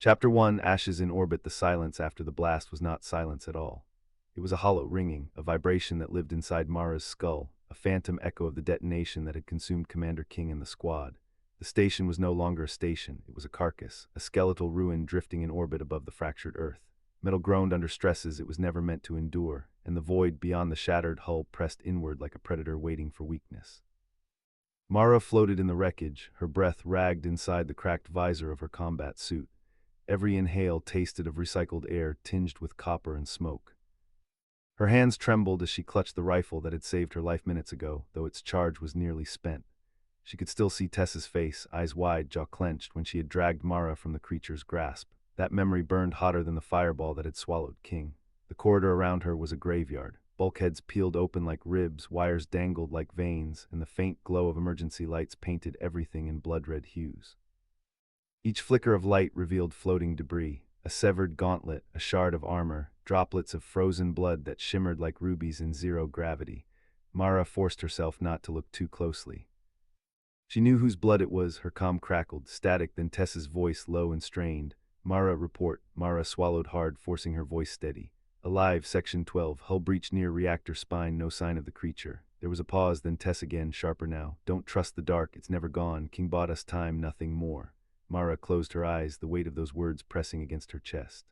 Chapter 1, Ashes in Orbit. The silence after the blast was not silence at all. It was a hollow ringing, a vibration that lived inside Mara's skull, a phantom echo of the detonation that had consumed Commander King and the squad. The station was no longer a station, it was a carcass, a skeletal ruin drifting in orbit above the fractured Earth. Metal groaned under stresses it was never meant to endure, and the void beyond the shattered hull pressed inward like a predator waiting for weakness. Mara floated in the wreckage, her breath ragged inside the cracked visor of her combat suit. Every inhale tasted of recycled air tinged with copper and smoke. Her hands trembled as she clutched the rifle that had saved her life minutes ago, though its charge was nearly spent. She could still see Tess's face, eyes wide, jaw clenched, when she had dragged Mara from the creature's grasp. That memory burned hotter than the fireball that had swallowed King. The corridor around her was a graveyard. Bulkheads peeled open like ribs, wires dangled like veins, and the faint glow of emergency lights painted everything in blood-red hues. Each flicker of light revealed floating debris, a severed gauntlet, a shard of armor, droplets of frozen blood that shimmered like rubies in zero gravity. Mara forced herself not to look too closely. She knew whose blood it was. Her comm crackled, static, then Tess's voice low and strained. "Mara, report." Mara swallowed hard, forcing her voice steady. "Alive, Section 12, hull breach near reactor spine, no sign of the creature." There was a pause, then Tess again, sharper now. "Don't trust the dark, it's never gone. King bought us time, nothing more." Mara closed her eyes, the weight of those words pressing against her chest.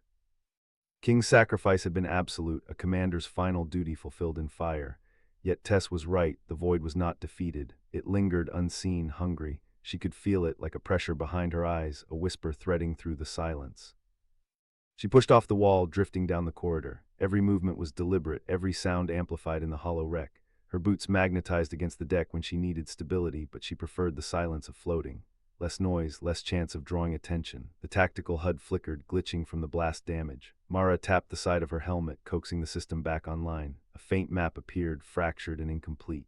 King's sacrifice had been absolute, a commander's final duty fulfilled in fire. Yet Tess was right, the void was not defeated. It lingered unseen, hungry. She could feel it, like a pressure behind her eyes, a whisper threading through the silence. She pushed off the wall, drifting down the corridor. Every movement was deliberate, every sound amplified in the hollow wreck. Her boots magnetized against the deck when she needed stability, but she preferred the silence of floating. Less noise, less chance of drawing attention. The tactical HUD flickered, glitching from the blast damage. Mara tapped the side of her helmet, coaxing the system back online. A faint map appeared, fractured and incomplete.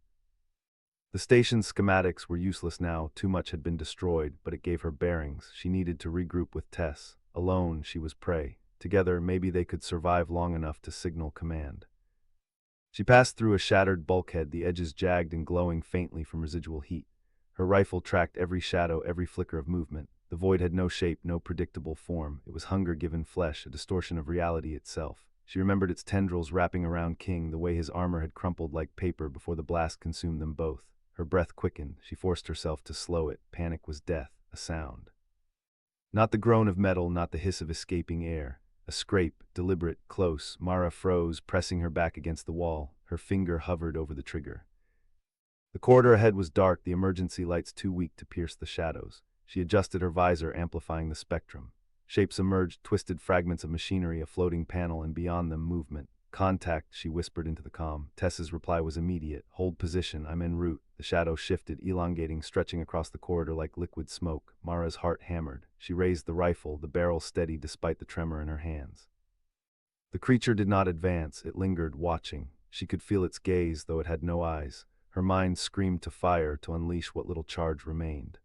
The station's schematics were useless now, too much had been destroyed, but it gave her bearings. She needed to regroup with Tess. Alone, she was prey. Together, maybe they could survive long enough to signal command. She passed through a shattered bulkhead, the edges jagged and glowing faintly from residual heat. Her rifle tracked every shadow, every flicker of movement. The void had no shape, no predictable form. It was hunger given flesh, a distortion of reality itself. She remembered its tendrils wrapping around King, the way his armor had crumpled like paper before the blast consumed them both. Her breath quickened. She forced herself to slow it. Panic was death, a sound. Not the groan of metal, not the hiss of escaping air. A scrape, deliberate, close. Mara froze, pressing her back against the wall. Her finger hovered over the trigger. The corridor ahead was dark, the emergency lights too weak to pierce the shadows. She adjusted her visor, amplifying the spectrum. Shapes emerged, twisted fragments of machinery, a floating panel, and beyond them movement. "Contact," she whispered into the comm. Tess's reply was immediate. "Hold position, I'm en route." The shadow shifted, elongating, stretching across the corridor like liquid smoke. Mara's heart hammered. She raised the rifle, the barrel steady despite the tremor in her hands. The creature did not advance, it lingered, watching. She could feel its gaze, though it had no eyes. Her mind screamed to fire, to unleash what little charge remained.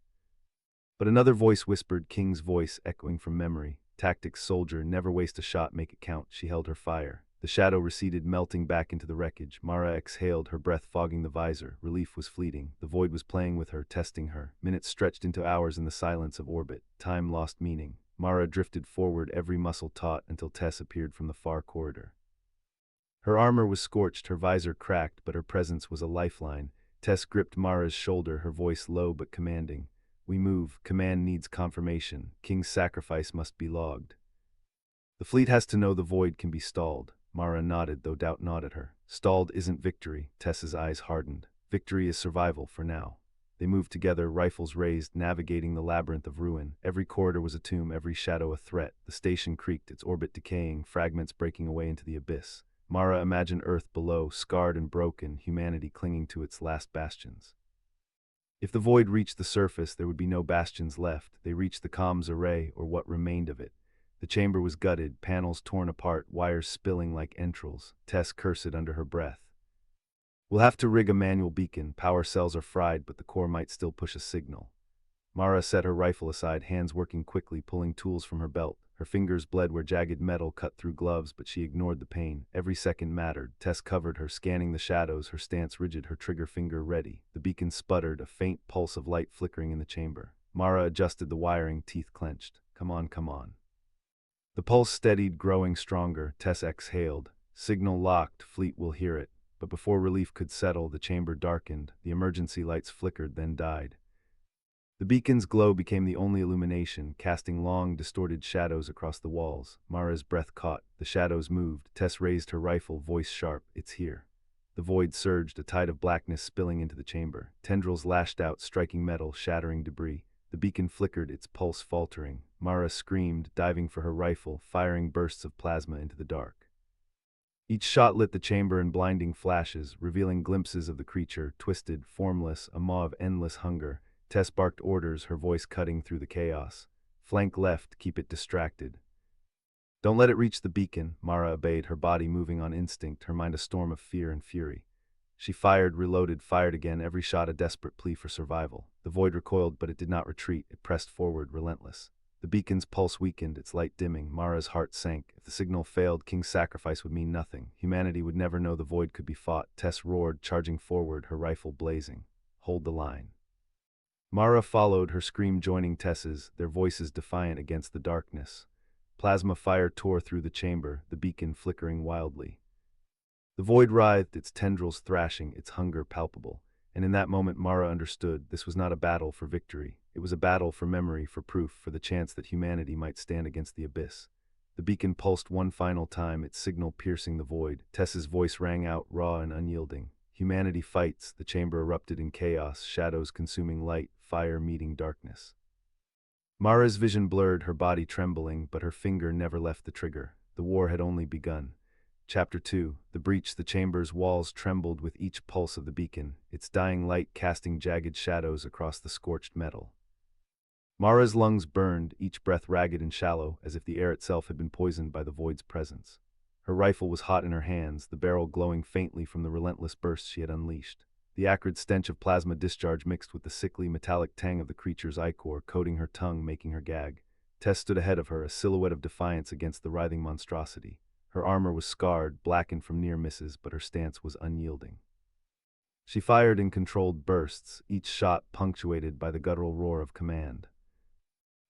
But another voice whispered, King's voice, echoing from memory. "Tactics, soldier, never waste a shot, make it count." She held her fire. The shadow receded, melting back into the wreckage. Mara exhaled, her breath fogging the visor. Relief was fleeting. The void was playing with her, testing her. Minutes stretched into hours in the silence of orbit. Time lost meaning. Mara drifted forward, every muscle taut, until Tess appeared from the far corridor. Her armor was scorched, her visor cracked, but her presence was a lifeline. Tess gripped Mara's shoulder, her voice low but commanding. "We move. Command needs confirmation. King's sacrifice must be logged. The fleet has to know the void can be stalled." Mara nodded, though doubt gnawed at her. "Stalled isn't victory." Tess's eyes hardened. "Victory is survival, for now." They moved together, rifles raised, navigating the labyrinth of ruin. Every corridor was a tomb, every shadow a threat. The station creaked, its orbit decaying, fragments breaking away into the abyss. Mara imagined Earth below, scarred and broken, humanity clinging to its last bastions. If the void reached the surface, there would be no bastions left. They reached the comms array, or what remained of it. The chamber was gutted, panels torn apart, wires spilling like entrails. Tess cursed under her breath. "We'll have to rig a manual beacon. Power cells are fried, but the core might still push a signal." Mara set her rifle aside, hands working quickly, pulling tools from her belt. Her fingers bled where jagged metal cut through gloves, but she ignored the pain. Every second mattered. Tess covered her, scanning the shadows, her stance rigid, her trigger finger ready. The beacon sputtered, a faint pulse of light flickering in the chamber. Mara adjusted the wiring, teeth clenched. Come on, come on." The pulse steadied, growing stronger. Tess exhaled. Signal locked, fleet will hear it. But before relief could settle, the chamber darkened. The emergency lights flickered, then died. The beacon's glow became the only illumination, casting long, distorted shadows across the walls. Mara's breath caught. The shadows moved. Tess raised her rifle, voice sharp. It's here. The void surged, a tide of blackness spilling into the chamber. Tendrils lashed out, striking metal, shattering debris. The beacon flickered, its pulse faltering. Mara screamed, diving for her rifle, firing bursts of plasma into the dark. Each shot lit the chamber in blinding flashes, revealing glimpses of the creature, twisted, formless, a maw of endless hunger. Tess barked orders, her voice cutting through the chaos. Flank left, keep it distracted. Don't let it reach the beacon, Mara obeyed, her body moving on instinct, her mind a storm of fear and fury. She fired, reloaded, fired again, every shot a desperate plea for survival. The void recoiled, but it did not retreat. It pressed forward, relentless. The beacon's pulse weakened, its light dimming. Mara's heart sank. If the signal failed, King's sacrifice would mean nothing. Humanity would never know the void could be fought. Tess roared, charging forward, her rifle blazing. Hold the line. Mara followed, her scream joining Tess's, their voices defiant against the darkness. Plasma fire tore through the chamber, the beacon flickering wildly. The void writhed, its tendrils thrashing, its hunger palpable. And in that moment Mara understood this was not a battle for victory. It was a battle for memory, for proof, for the chance that humanity might stand against the abyss. The beacon pulsed one final time, its signal piercing the void. Tess's voice rang out, raw and unyielding. Humanity fights. The chamber erupted in chaos, shadows consuming light, fire meeting darkness. Mara's vision blurred, her body trembling, but her finger never left the trigger. The war had only begun. Chapter 2. The breach. The chamber's walls trembled with each pulse of the beacon, its dying light casting jagged shadows across the scorched metal. Mara's lungs burned, each breath ragged and shallow, as if the air itself had been poisoned by the void's presence. Her rifle was hot in her hands, the barrel glowing faintly from the relentless bursts she had unleashed. The acrid stench of plasma discharge mixed with the sickly, metallic tang of the creature's ichor, coating her tongue, making her gag. Tess stood ahead of her, a silhouette of defiance against the writhing monstrosity. Her armor was scarred, blackened from near misses, but her stance was unyielding. She fired in controlled bursts, each shot punctuated by the guttural roar of command.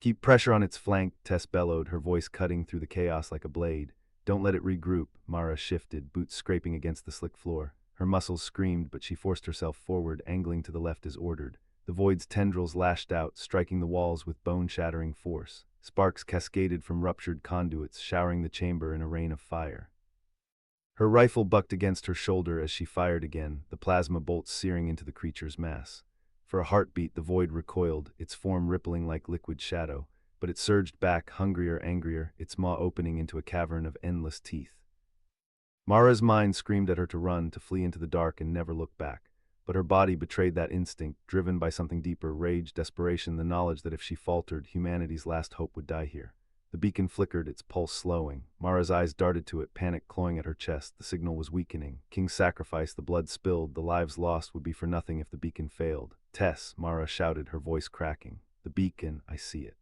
Keep pressure on its flank, Tess bellowed, her voice cutting through the chaos like a blade. Don't let it regroup, Mara shifted, boots scraping against the slick floor. Her muscles screamed, but she forced herself forward, angling to the left as ordered. The void's tendrils lashed out, striking the walls with bone-shattering force. Sparks cascaded from ruptured conduits, showering the chamber in a rain of fire. Her rifle bucked against her shoulder as she fired again, the plasma bolts searing into the creature's mass. For a heartbeat, the void recoiled, its form rippling like liquid shadow, but it surged back, hungrier, angrier, its maw opening into a cavern of endless teeth. Mara's mind screamed at her to run, to flee into the dark and never look back. But her body betrayed that instinct, driven by something deeper, rage, desperation, the knowledge that if she faltered, humanity's last hope would die here. The beacon flickered, its pulse slowing. Mara's eyes darted to it, panic clawing at her chest. The signal was weakening. King's sacrifice, the blood spilled, the lives lost would be for nothing if the beacon failed. Tess, Mara shouted, her voice cracking. The beacon, I see it.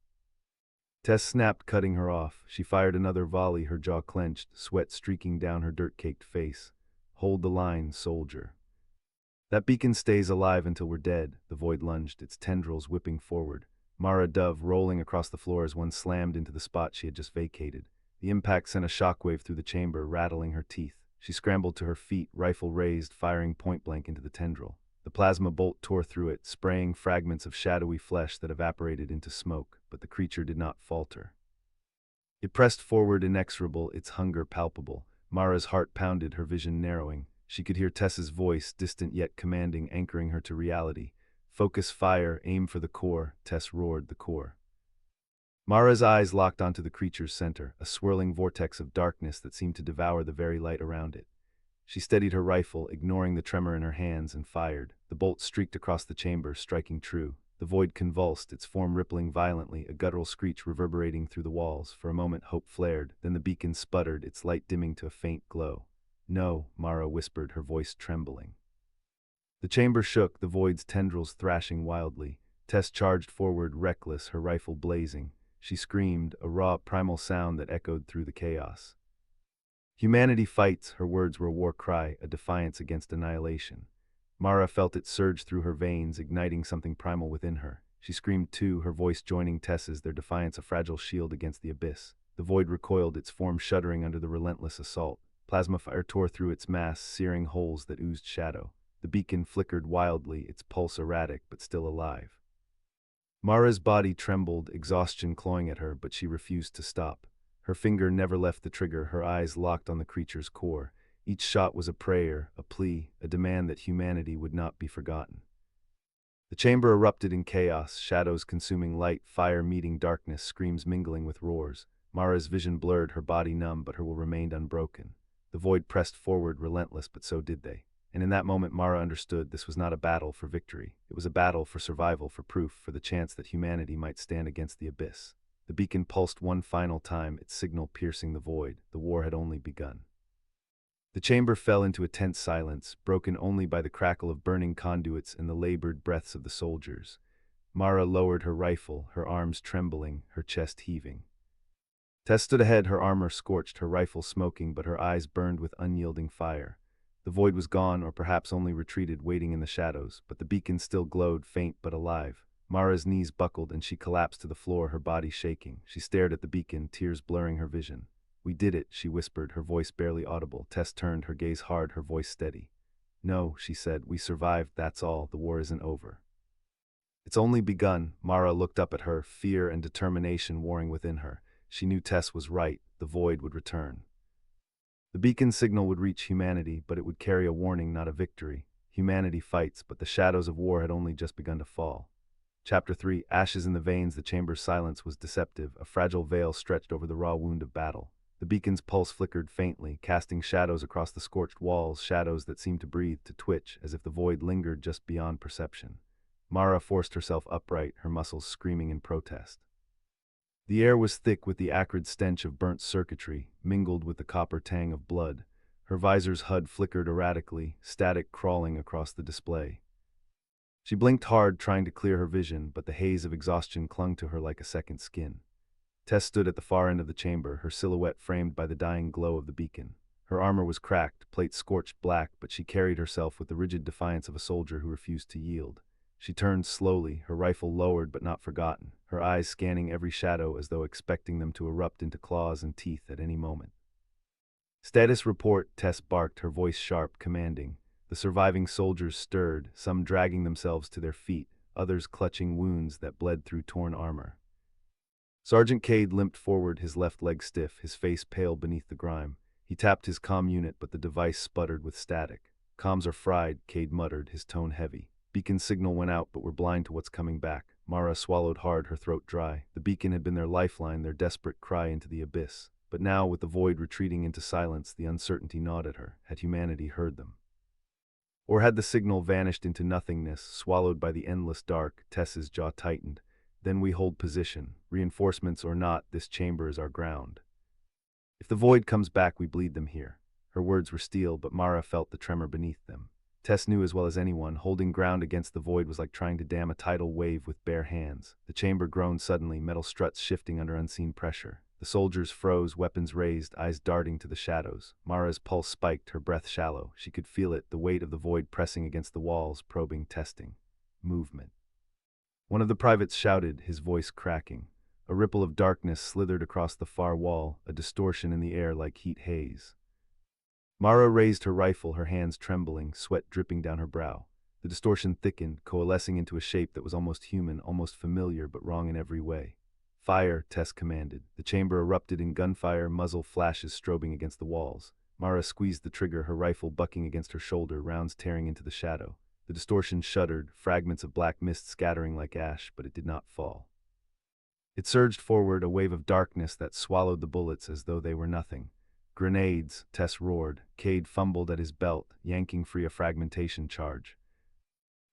Tess snapped, cutting her off. She fired another volley, her jaw clenched, sweat streaking down her dirt-caked face. Hold the line, soldier. That beacon stays alive until we're dead, the void lunged, its tendrils whipping forward. Mara dove, rolling across the floor as one slammed into the spot she had just vacated. The impact sent a shockwave through the chamber, rattling her teeth. She scrambled to her feet, rifle raised, firing point-blank into the tendril. The plasma bolt tore through it, spraying fragments of shadowy flesh that evaporated into smoke, but the creature did not falter. It pressed forward inexorable, its hunger palpable. Mara's heart pounded, her vision narrowing. She could hear Tess's voice, distant yet commanding, anchoring her to reality. Focus fire, aim for the core, Tess roared, the core. Mara's eyes locked onto the creature's center, a swirling vortex of darkness that seemed to devour the very light around it. She steadied her rifle, ignoring the tremor in her hands, and fired. The bolt streaked across the chamber, striking true. The void convulsed, its form rippling violently, a guttural screech reverberating through the walls. For a moment hope flared, then the beacon sputtered, its light dimming to a faint glow. No, Mara whispered, her voice trembling. The chamber shook, the void's tendrils thrashing wildly. Tess charged forward, reckless, her rifle blazing. She screamed, a raw, primal sound that echoed through the chaos. Humanity fights, her words were a war cry, a defiance against annihilation. Mara felt it surge through her veins, igniting something primal within her. She screamed too, her voice joining Tess's, their defiance a fragile shield against the abyss. The void recoiled, its form shuddering under the relentless assault. Plasma fire tore through its mass, searing holes that oozed shadow. The beacon flickered wildly, its pulse erratic but still alive. Mara's body trembled, exhaustion clawing at her, but she refused to stop. Her finger never left the trigger, her eyes locked on the creature's core. Each shot was a prayer, a plea, a demand that humanity would not be forgotten. The chamber erupted in chaos, shadows consuming light, fire meeting darkness, screams mingling with roars. Mara's vision blurred, her body numb, but her will remained unbroken. The void pressed forward, relentless, but so did they. And in that moment Mara understood this was not a battle for victory. It was a battle for survival, for proof, for the chance that humanity might stand against the abyss. The beacon pulsed one final time, its signal piercing the void. The war had only begun. The chamber fell into a tense silence, broken only by the crackle of burning conduits and the labored breaths of the soldiers. Mara lowered her rifle, her arms trembling, her chest heaving. Tess stood ahead, her armor scorched, her rifle smoking, but her eyes burned with unyielding fire. The void was gone, or perhaps only retreated, waiting in the shadows, but the beacon still glowed, faint but alive. Mara's knees buckled and she collapsed to the floor, her body shaking. She stared at the beacon, tears blurring her vision. "We did it," she whispered, her voice barely audible. Tess turned, her gaze hard, her voice steady. "No," she said, "we survived, that's all. The war isn't over. It's only begun." Mara looked up at her, fear and determination warring within her. She knew Tess was right, the void would return. The beacon signal would reach humanity, but it would carry a warning, not a victory. Humanity fights, but the shadows of war had only just begun to fall. Chapter 3, Ashes in the Veins. The chamber's silence was deceptive, a fragile veil stretched over the raw wound of battle. The beacon's pulse flickered faintly, casting shadows across the scorched walls, shadows that seemed to breathe, to twitch, as if the void lingered just beyond perception. Mara forced herself upright, her muscles screaming in protest. The air was thick with the acrid stench of burnt circuitry, mingled with the copper tang of blood. Her visor's HUD flickered erratically, static crawling across the display. She blinked hard, trying to clear her vision, but the haze of exhaustion clung to her like a second skin. Tess stood at the far end of the chamber, her silhouette framed by the dying glow of the beacon. Her armor was cracked, plates scorched black, but she carried herself with the rigid defiance of a soldier who refused to yield. She turned slowly, her rifle lowered but not forgotten, her eyes scanning every shadow as though expecting them to erupt into claws and teeth at any moment. "Status report," Tess barked, her voice sharp, commanding. The surviving soldiers stirred, some dragging themselves to their feet, others clutching wounds that bled through torn armor. Sergeant Cade limped forward, his left leg stiff, his face pale beneath the grime. He tapped his comm unit, but the device sputtered with static. "Comms are fried," Cade muttered, his tone heavy. "Beacon signal went out, but we're blind to what's coming back." Mara swallowed hard, her throat dry. The beacon had been their lifeline, their desperate cry into the abyss. But now, with the void retreating into silence, the uncertainty gnawed at her. Had humanity heard them? Or had the signal vanished into nothingness, swallowed by the endless dark? Tess's jaw tightened. "Then we hold position. Reinforcements or not, this chamber is our ground. If the void comes back, we bleed them here." Her words were steel, but Mara felt the tremor beneath them. Tess knew as well as anyone, holding ground against the void was like trying to dam a tidal wave with bare hands. The chamber groaned suddenly, metal struts shifting under unseen pressure. The soldiers froze, weapons raised, eyes darting to the shadows. Mara's pulse spiked, her breath shallow. She could feel it, the weight of the void pressing against the walls, probing, testing. Movement. One of the privates shouted, his voice cracking. A ripple of darkness slithered across the far wall, a distortion in the air like heat haze. Mara raised her rifle, her hands trembling, sweat dripping down her brow. The distortion thickened, coalescing into a shape that was almost human, almost familiar, but wrong in every way. "Fire," Tess commanded. The chamber erupted in gunfire, muzzle flashes strobing against the walls. Mara squeezed the trigger, her rifle bucking against her shoulder, rounds tearing into the shadow. The distortion shuddered, fragments of black mist scattering like ash, but it did not fall. It surged forward, a wave of darkness that swallowed the bullets as though they were nothing. "Grenades," Tess roared. Cade fumbled at his belt, yanking free a fragmentation charge.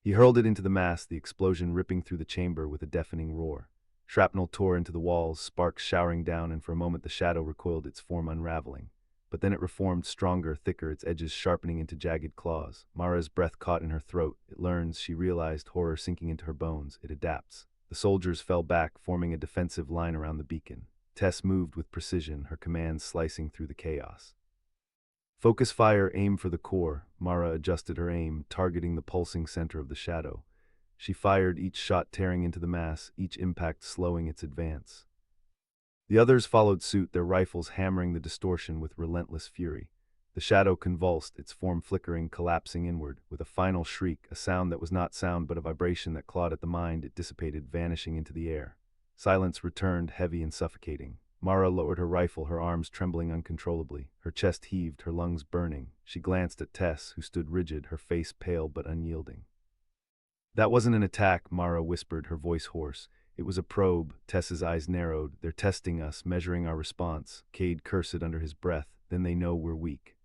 He hurled it into the mass, the explosion ripping through the chamber with a deafening roar. Shrapnel tore into the walls, sparks showering down, and for a moment the shadow recoiled, its form unraveling. But then it reformed, stronger, thicker, its edges sharpening into jagged claws. Mara's breath caught in her throat. It learns, she realized, horror sinking into her bones. It adapts. The soldiers fell back, forming a defensive line around the beacon. Tess moved with precision, her commands slicing through the chaos. "Focus fire, aim for the core." Mara adjusted her aim, targeting the pulsing center of the shadow. She fired, each shot tearing into the mass, each impact slowing its advance. The others followed suit, their rifles hammering the distortion with relentless fury. The shadow convulsed, its form flickering, collapsing inward. With a final shriek, a sound that was not sound but a vibration that clawed at the mind, it dissipated, vanishing into the air. Silence returned, heavy and suffocating. Mara lowered her rifle, her arms trembling uncontrollably. Her chest heaved, her lungs burning. She glanced at Tess, who stood rigid, her face pale but unyielding. "That wasn't an attack," Mara whispered, her voice hoarse. "It was a probe." Tess's eyes narrowed. "They're testing us, measuring our response." Cade cursed under his breath. "Then they know we're weak.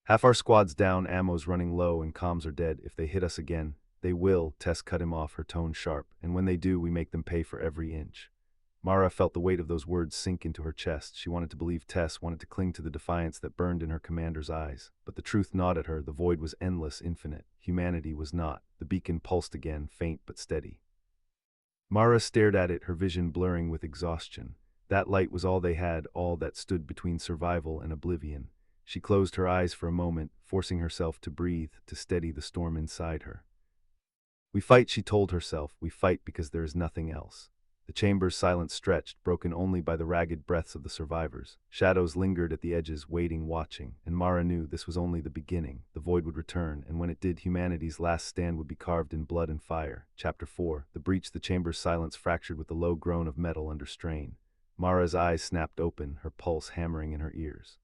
Half our squad's down, ammo's running low, and comms are dead. If they hit us again, they will." Tess cut him off, her tone sharp. "And when they do, we make them pay for every inch." Mara felt the weight of those words sink into her chest. She wanted to believe Tess, wanted to cling to the defiance that burned in her commander's eyes. But the truth gnawed at her. The void was endless, infinite. Humanity was not. The beacon pulsed again, faint but steady. Mara stared at it, her vision blurring with exhaustion. That light was all they had, all that stood between survival and oblivion. She closed her eyes for a moment, forcing herself to breathe, to steady the storm inside her. "We fight," she told herself. "We fight because there is nothing else." The chamber's silence stretched, broken only by the ragged breaths of the survivors. Shadows lingered at the edges, waiting, watching, and Mara knew this was only the beginning. The void would return, and when it did, humanity's last stand would be carved in blood and fire. Chapter 4. The breach. The chamber's silence fractured with the low groan of metal under strain. Mara's eyes snapped open, her pulse hammering in her ears.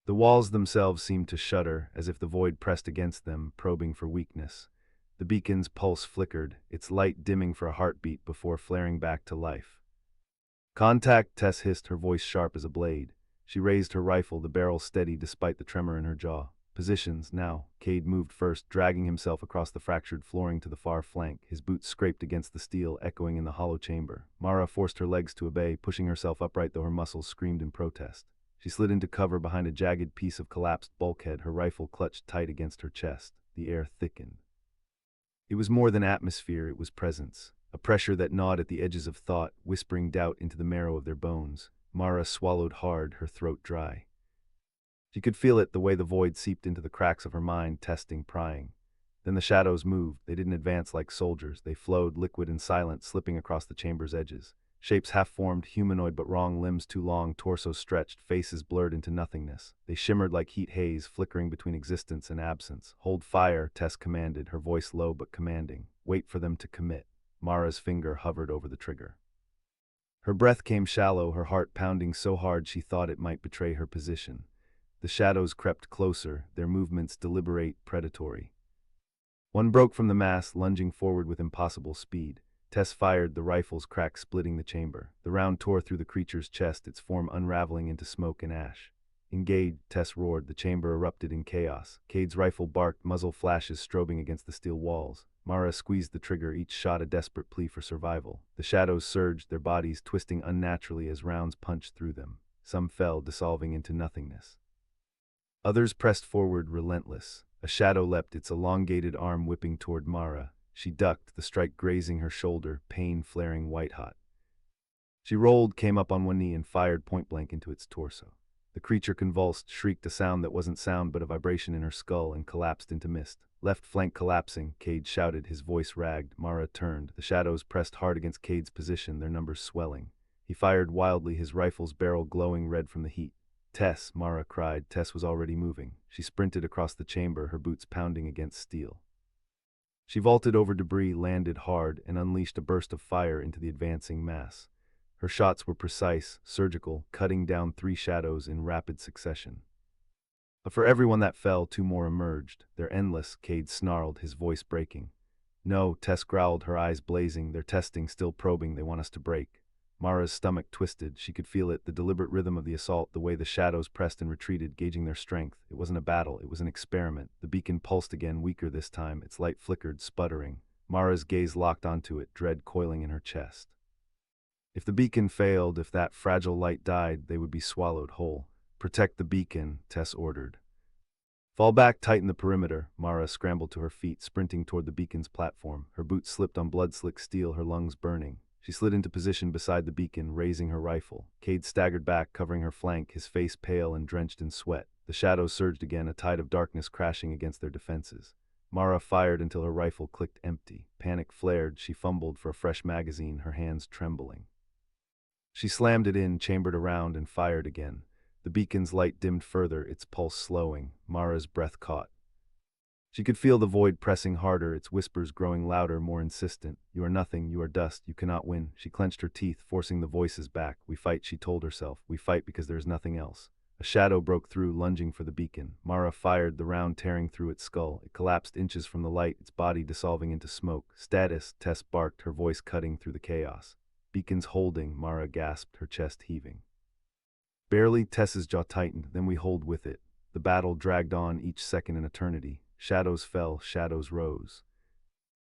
The walls themselves seemed to shudder, as if the void pressed against them, probing for weakness. The beacon's pulse flickered, its light dimming for a heartbeat before flaring back to life. "Contact," Tess hissed, her voice sharp as a blade. She raised her rifle, the barrel steady despite the tremor in her jaw. "Positions, now." Cade moved first, dragging himself across the fractured flooring to the far flank. His boots scraped against the steel, echoing in the hollow chamber. Mara forced her legs to obey, pushing herself upright though her muscles screamed in protest. She slid into cover behind a jagged piece of collapsed bulkhead, her rifle clutched tight against her chest. The air thickened. It was more than atmosphere, it was presence. A pressure that gnawed at the edges of thought, whispering doubt into the marrow of their bones. Mara swallowed hard, her throat dry. She could feel it, the way the void seeped into the cracks of her mind, testing, prying. Then the shadows moved. They didn't advance like soldiers. They flowed, liquid and silent, slipping across the chamber's edges. Shapes half-formed, humanoid but wrong, limbs too long, torsos stretched, faces blurred into nothingness. They shimmered like heat haze, flickering between existence and absence. "Hold fire," Tess commanded, her voice low but commanding. "Wait for them to commit." Mara's finger hovered over the trigger. Her breath came shallow, her heart pounding so hard she thought it might betray her position. The shadows crept closer, their movements deliberate, predatory. One broke from the mass, lunging forward with impossible speed. Tess fired, the rifle's crack splitting the chamber. The round tore through the creature's chest, its form unraveling into smoke and ash. "Engage," Tess roared. The chamber erupted in chaos. Cade's rifle barked, muzzle flashes strobing against the steel walls. Mara squeezed the trigger, each shot a desperate plea for survival. The shadows surged, their bodies twisting unnaturally as rounds punched through them. Some fell, dissolving into nothingness. Others pressed forward, relentless. A shadow leapt, its elongated arm whipping toward Mara. She ducked, the strike grazing her shoulder, pain flaring white-hot. She rolled, came up on one knee, and fired point-blank into its torso. The creature convulsed, shrieked a sound that wasn't sound but a vibration in her skull, and collapsed into mist. "Left flank collapsing," Cade shouted, his voice ragged. Mara turned. The shadows pressed hard against Cade's position, their numbers swelling. He fired wildly, his rifle's barrel glowing red from the heat. "Tess," Mara cried. Tess was already moving. She sprinted across the chamber, her boots pounding against steel. She vaulted over debris, landed hard, and unleashed a burst of fire into the advancing mass. Her shots were precise, surgical, cutting down 3 shadows in rapid succession. But for everyone that fell, 2 more emerged. "They're endless," Cade snarled, his voice breaking. "No," Tess growled, her eyes blazing. "They're testing, still probing, they want us to break." Mara's stomach twisted. She could feel it, the deliberate rhythm of the assault, the way the shadows pressed and retreated, gauging their strength. It wasn't a battle, it was an experiment. The beacon pulsed again, weaker this time, its light flickered, sputtering. Mara's gaze locked onto it, dread coiling in her chest. If the beacon failed, if that fragile light died, they would be swallowed whole. "Protect the beacon," Tess ordered. "Fall back, tighten the perimeter." Mara scrambled to her feet, sprinting toward the beacon's platform. Her boots slipped on blood-slick steel, her lungs burning. She slid into position beside the beacon, raising her rifle. Cade staggered back, covering her flank, his face pale and drenched in sweat. The shadows surged again, a tide of darkness crashing against their defenses. Mara fired until her rifle clicked empty. Panic flared, she fumbled for a fresh magazine, her hands trembling. She slammed it in, chambered around, and fired again. The beacon's light dimmed further, its pulse slowing. Mara's breath caught. She could feel the void pressing harder, its whispers growing louder, more insistent. "You are nothing, you are dust, you cannot win." She clenched her teeth, forcing the voices back. "We fight," she told herself. "We fight because there is nothing else." A shadow broke through, lunging for the beacon. Mara fired, the round tearing through its skull. It collapsed inches from the light, its body dissolving into smoke. "Status," Tess barked, her voice cutting through the chaos. "Beacon's holding," Mara gasped, her chest heaving. Barely, Tess's jaw tightened, "then we hold with it." The battle dragged on, each second an eternity. Shadows fell, shadows rose.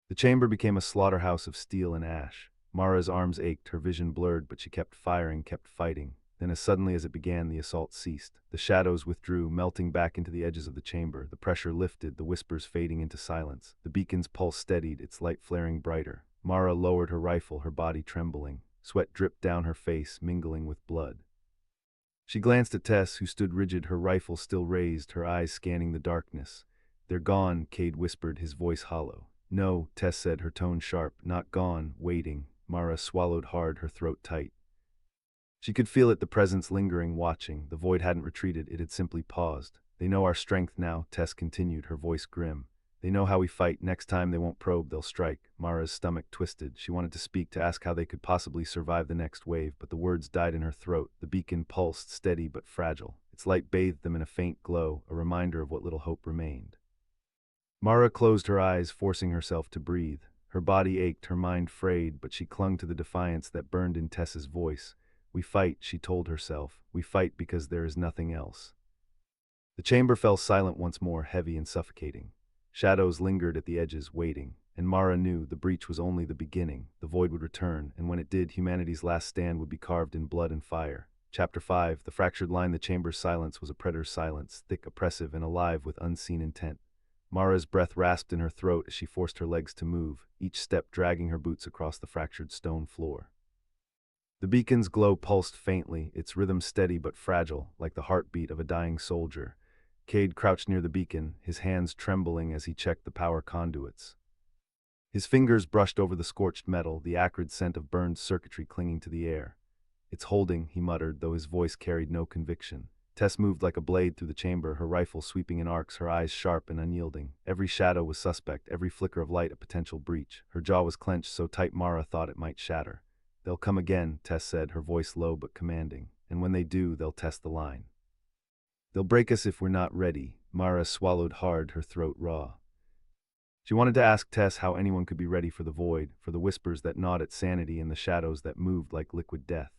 The chamber became a slaughterhouse of steel and ash. Mara's arms ached, her vision blurred, but she kept firing, kept fighting. Then as suddenly as it began, the assault ceased. The shadows withdrew, melting back into the edges of the chamber. The pressure lifted, the whispers fading into silence. The beacon's pulse steadied, its light flaring brighter. Mara lowered her rifle, her body trembling. Sweat dripped down her face, mingling with blood. She glanced at Tess, who stood rigid, her rifle still raised, her eyes scanning the darkness. "They're gone," Cade whispered, his voice hollow. "No," Tess said, her tone sharp. "Not gone, waiting." Mara swallowed hard, her throat tight. She could feel it, the presence lingering, watching. The void hadn't retreated, it had simply paused. "They know our strength now," Tess continued, her voice grim. "They know how we fight. Next time they won't probe, they'll strike." Mara's stomach twisted. She wanted to speak, to ask how they could possibly survive the next wave, but the words died in her throat. The beacon pulsed, steady but fragile. Its light bathed them in a faint glow, a reminder of what little hope remained. Mara closed her eyes, forcing herself to breathe. Her body ached, her mind frayed, but she clung to the defiance that burned in Tess's voice. "We fight," she told herself. "We fight because there is nothing else." The chamber fell silent once more, heavy and suffocating. Shadows lingered at the edges, waiting, and Mara knew the breach was only the beginning. The void would return, and when it did, humanity's last stand would be carved in blood and fire. Chapter 5. The fractured line. The chamber's silence was a predator's silence, thick, oppressive, and alive with unseen intent. Mara's breath rasped in her throat as she forced her legs to move, each step dragging her boots across the fractured stone floor. The beacon's glow pulsed faintly, its rhythm steady but fragile, like the heartbeat of a dying soldier. Cade crouched near the beacon, his hands trembling as he checked the power conduits. His fingers brushed over the scorched metal, the acrid scent of burned circuitry clinging to the air. "It's holding," he muttered, though his voice carried no conviction. Tess moved like a blade through the chamber, her rifle sweeping in arcs, her eyes sharp and unyielding. Every shadow was suspect, every flicker of light a potential breach. Her jaw was clenched so tight Mara thought it might shatter. "They'll come again," Tess said, her voice low but commanding. "And when they do, they'll test the line. They'll break us if we're not ready." Mara swallowed hard, her throat raw. She wanted to ask Tess how anyone could be ready for the void, for the whispers that gnawed at sanity and the shadows that moved like liquid death.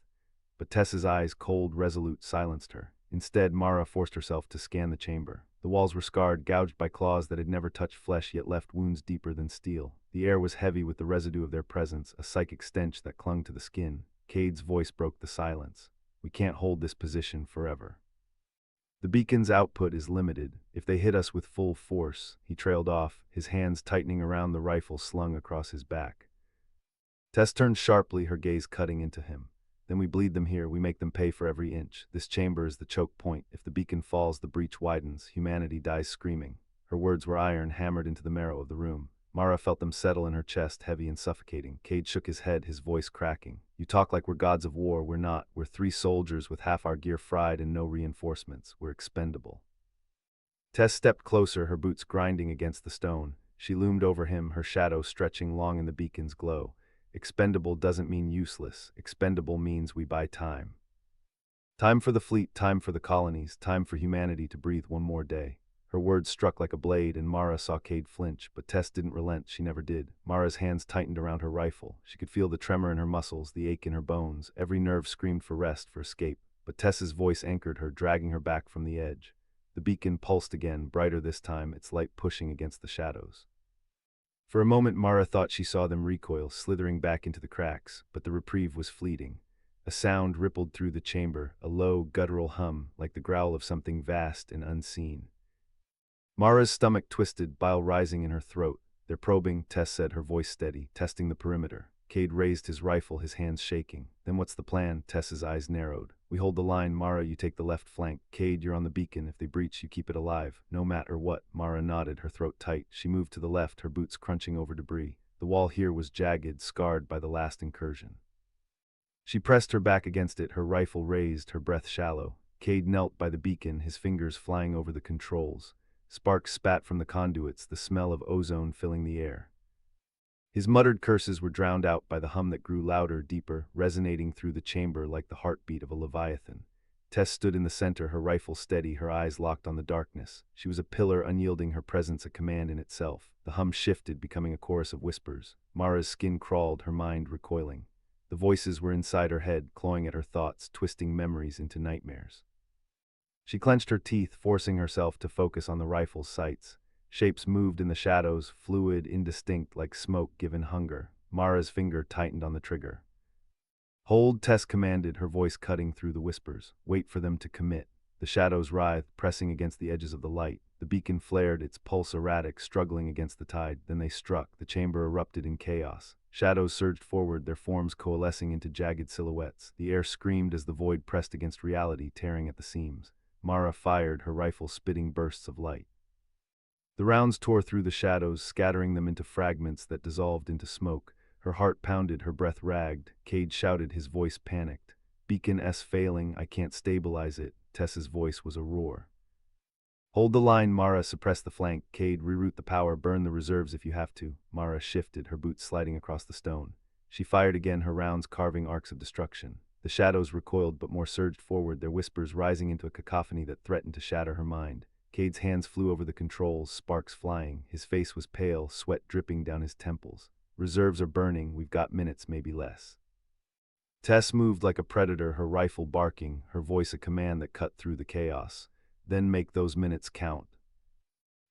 But Tess's eyes, cold, resolute, silenced her. Instead, Mara forced herself to scan the chamber. The walls were scarred, gouged by claws that had never touched flesh yet left wounds deeper than steel. The air was heavy with the residue of their presence, a psychic stench that clung to the skin. Cade's voice broke the silence. "We can't hold this position forever. The beacon's output is limited. If they hit us with full force," he trailed off, his hands tightening around the rifle slung across his back. Tess turned sharply, her gaze cutting into him. "Then we bleed them here, we make them pay for every inch. This chamber is the choke point. If the beacon falls, the breach widens. Humanity dies screaming." Her words were iron, hammered into the marrow of the room. Mara felt them settle in her chest, heavy and suffocating. Cade shook his head, his voice cracking. "You talk like we're gods of war. We're not. We're 3 soldiers with half our gear fried and no reinforcements. We're expendable." Tess stepped closer, her boots grinding against the stone. She loomed over him, her shadow stretching long in the beacon's glow. "Expendable doesn't mean useless. Expendable means we buy time. Time for the fleet, time for the colonies, time for humanity to breathe one more day." Her words struck like a blade, and Mara saw Cade flinch, but Tess didn't relent, she never did. Mara's hands tightened around her rifle. She could feel the tremor in her muscles, the ache in her bones. Every nerve screamed for rest, for escape. But Tess's voice anchored her, dragging her back from the edge. The beacon pulsed again, brighter this time, its light pushing against the shadows. For a moment Mara thought she saw them recoil, slithering back into the cracks, but the reprieve was fleeting. A sound rippled through the chamber, a low, guttural hum, like the growl of something vast and unseen. Mara's stomach twisted, bile rising in her throat. "They're probing," Tess said, her voice steady, "testing the perimeter." Cade raised his rifle, his hands shaking. "Then what's the plan?" Tess's eyes narrowed. We hold the line. Mara, you take the left flank. Cade, you're on the beacon. If they breach, you keep it alive. No matter what. Mara nodded, her throat tight. She moved to the left, her boots crunching over debris. The wall here was jagged, scarred by the last incursion. She pressed her back against it, her rifle raised, her breath shallow. Cade knelt by the beacon, his fingers flying over the controls. Sparks spat from the conduits, the smell of ozone filling the air. His muttered curses were drowned out by the hum that grew louder, deeper, resonating through the chamber like the heartbeat of a leviathan. Tess stood in the center, her rifle steady, her eyes locked on the darkness. She was a pillar, unyielding, her presence a command in itself. The hum shifted, becoming a chorus of whispers. Mara's skin crawled, her mind recoiling. The voices were inside her head, clawing at her thoughts, twisting memories into nightmares. She clenched her teeth, forcing herself to focus on the rifle's sights. Shapes moved in the shadows, fluid, indistinct, like smoke given hunger. Mara's finger tightened on the trigger. Hold, Tess commanded, her voice cutting through the whispers. Wait for them to commit. The shadows writhed, pressing against the edges of the light. The beacon flared, its pulse erratic, struggling against the tide. Then they struck. The chamber erupted in chaos. Shadows surged forward, their forms coalescing into jagged silhouettes. The air screamed as the void pressed against reality, tearing at the seams. Mara fired, her rifle spitting bursts of light. The rounds tore through the shadows, scattering them into fragments that dissolved into smoke. Her heart pounded, her breath ragged. Cade shouted, his voice panicked. Beacon S failing, I can't stabilize it. Tess's voice was a roar. Hold the line, Mara, suppress the flank. Cade, reroute the power, burn the reserves if you have to. Mara shifted, her boots sliding across the stone. She fired again, her rounds carving arcs of destruction. The shadows recoiled but more surged forward, their whispers rising into a cacophony that threatened to shatter her mind. Cade's hands flew over the controls, sparks flying. His face was pale, sweat dripping down his temples. Reserves are burning, we've got minutes, maybe less. Tess moved like a predator, her rifle barking, her voice a command that cut through the chaos. Then make those minutes count.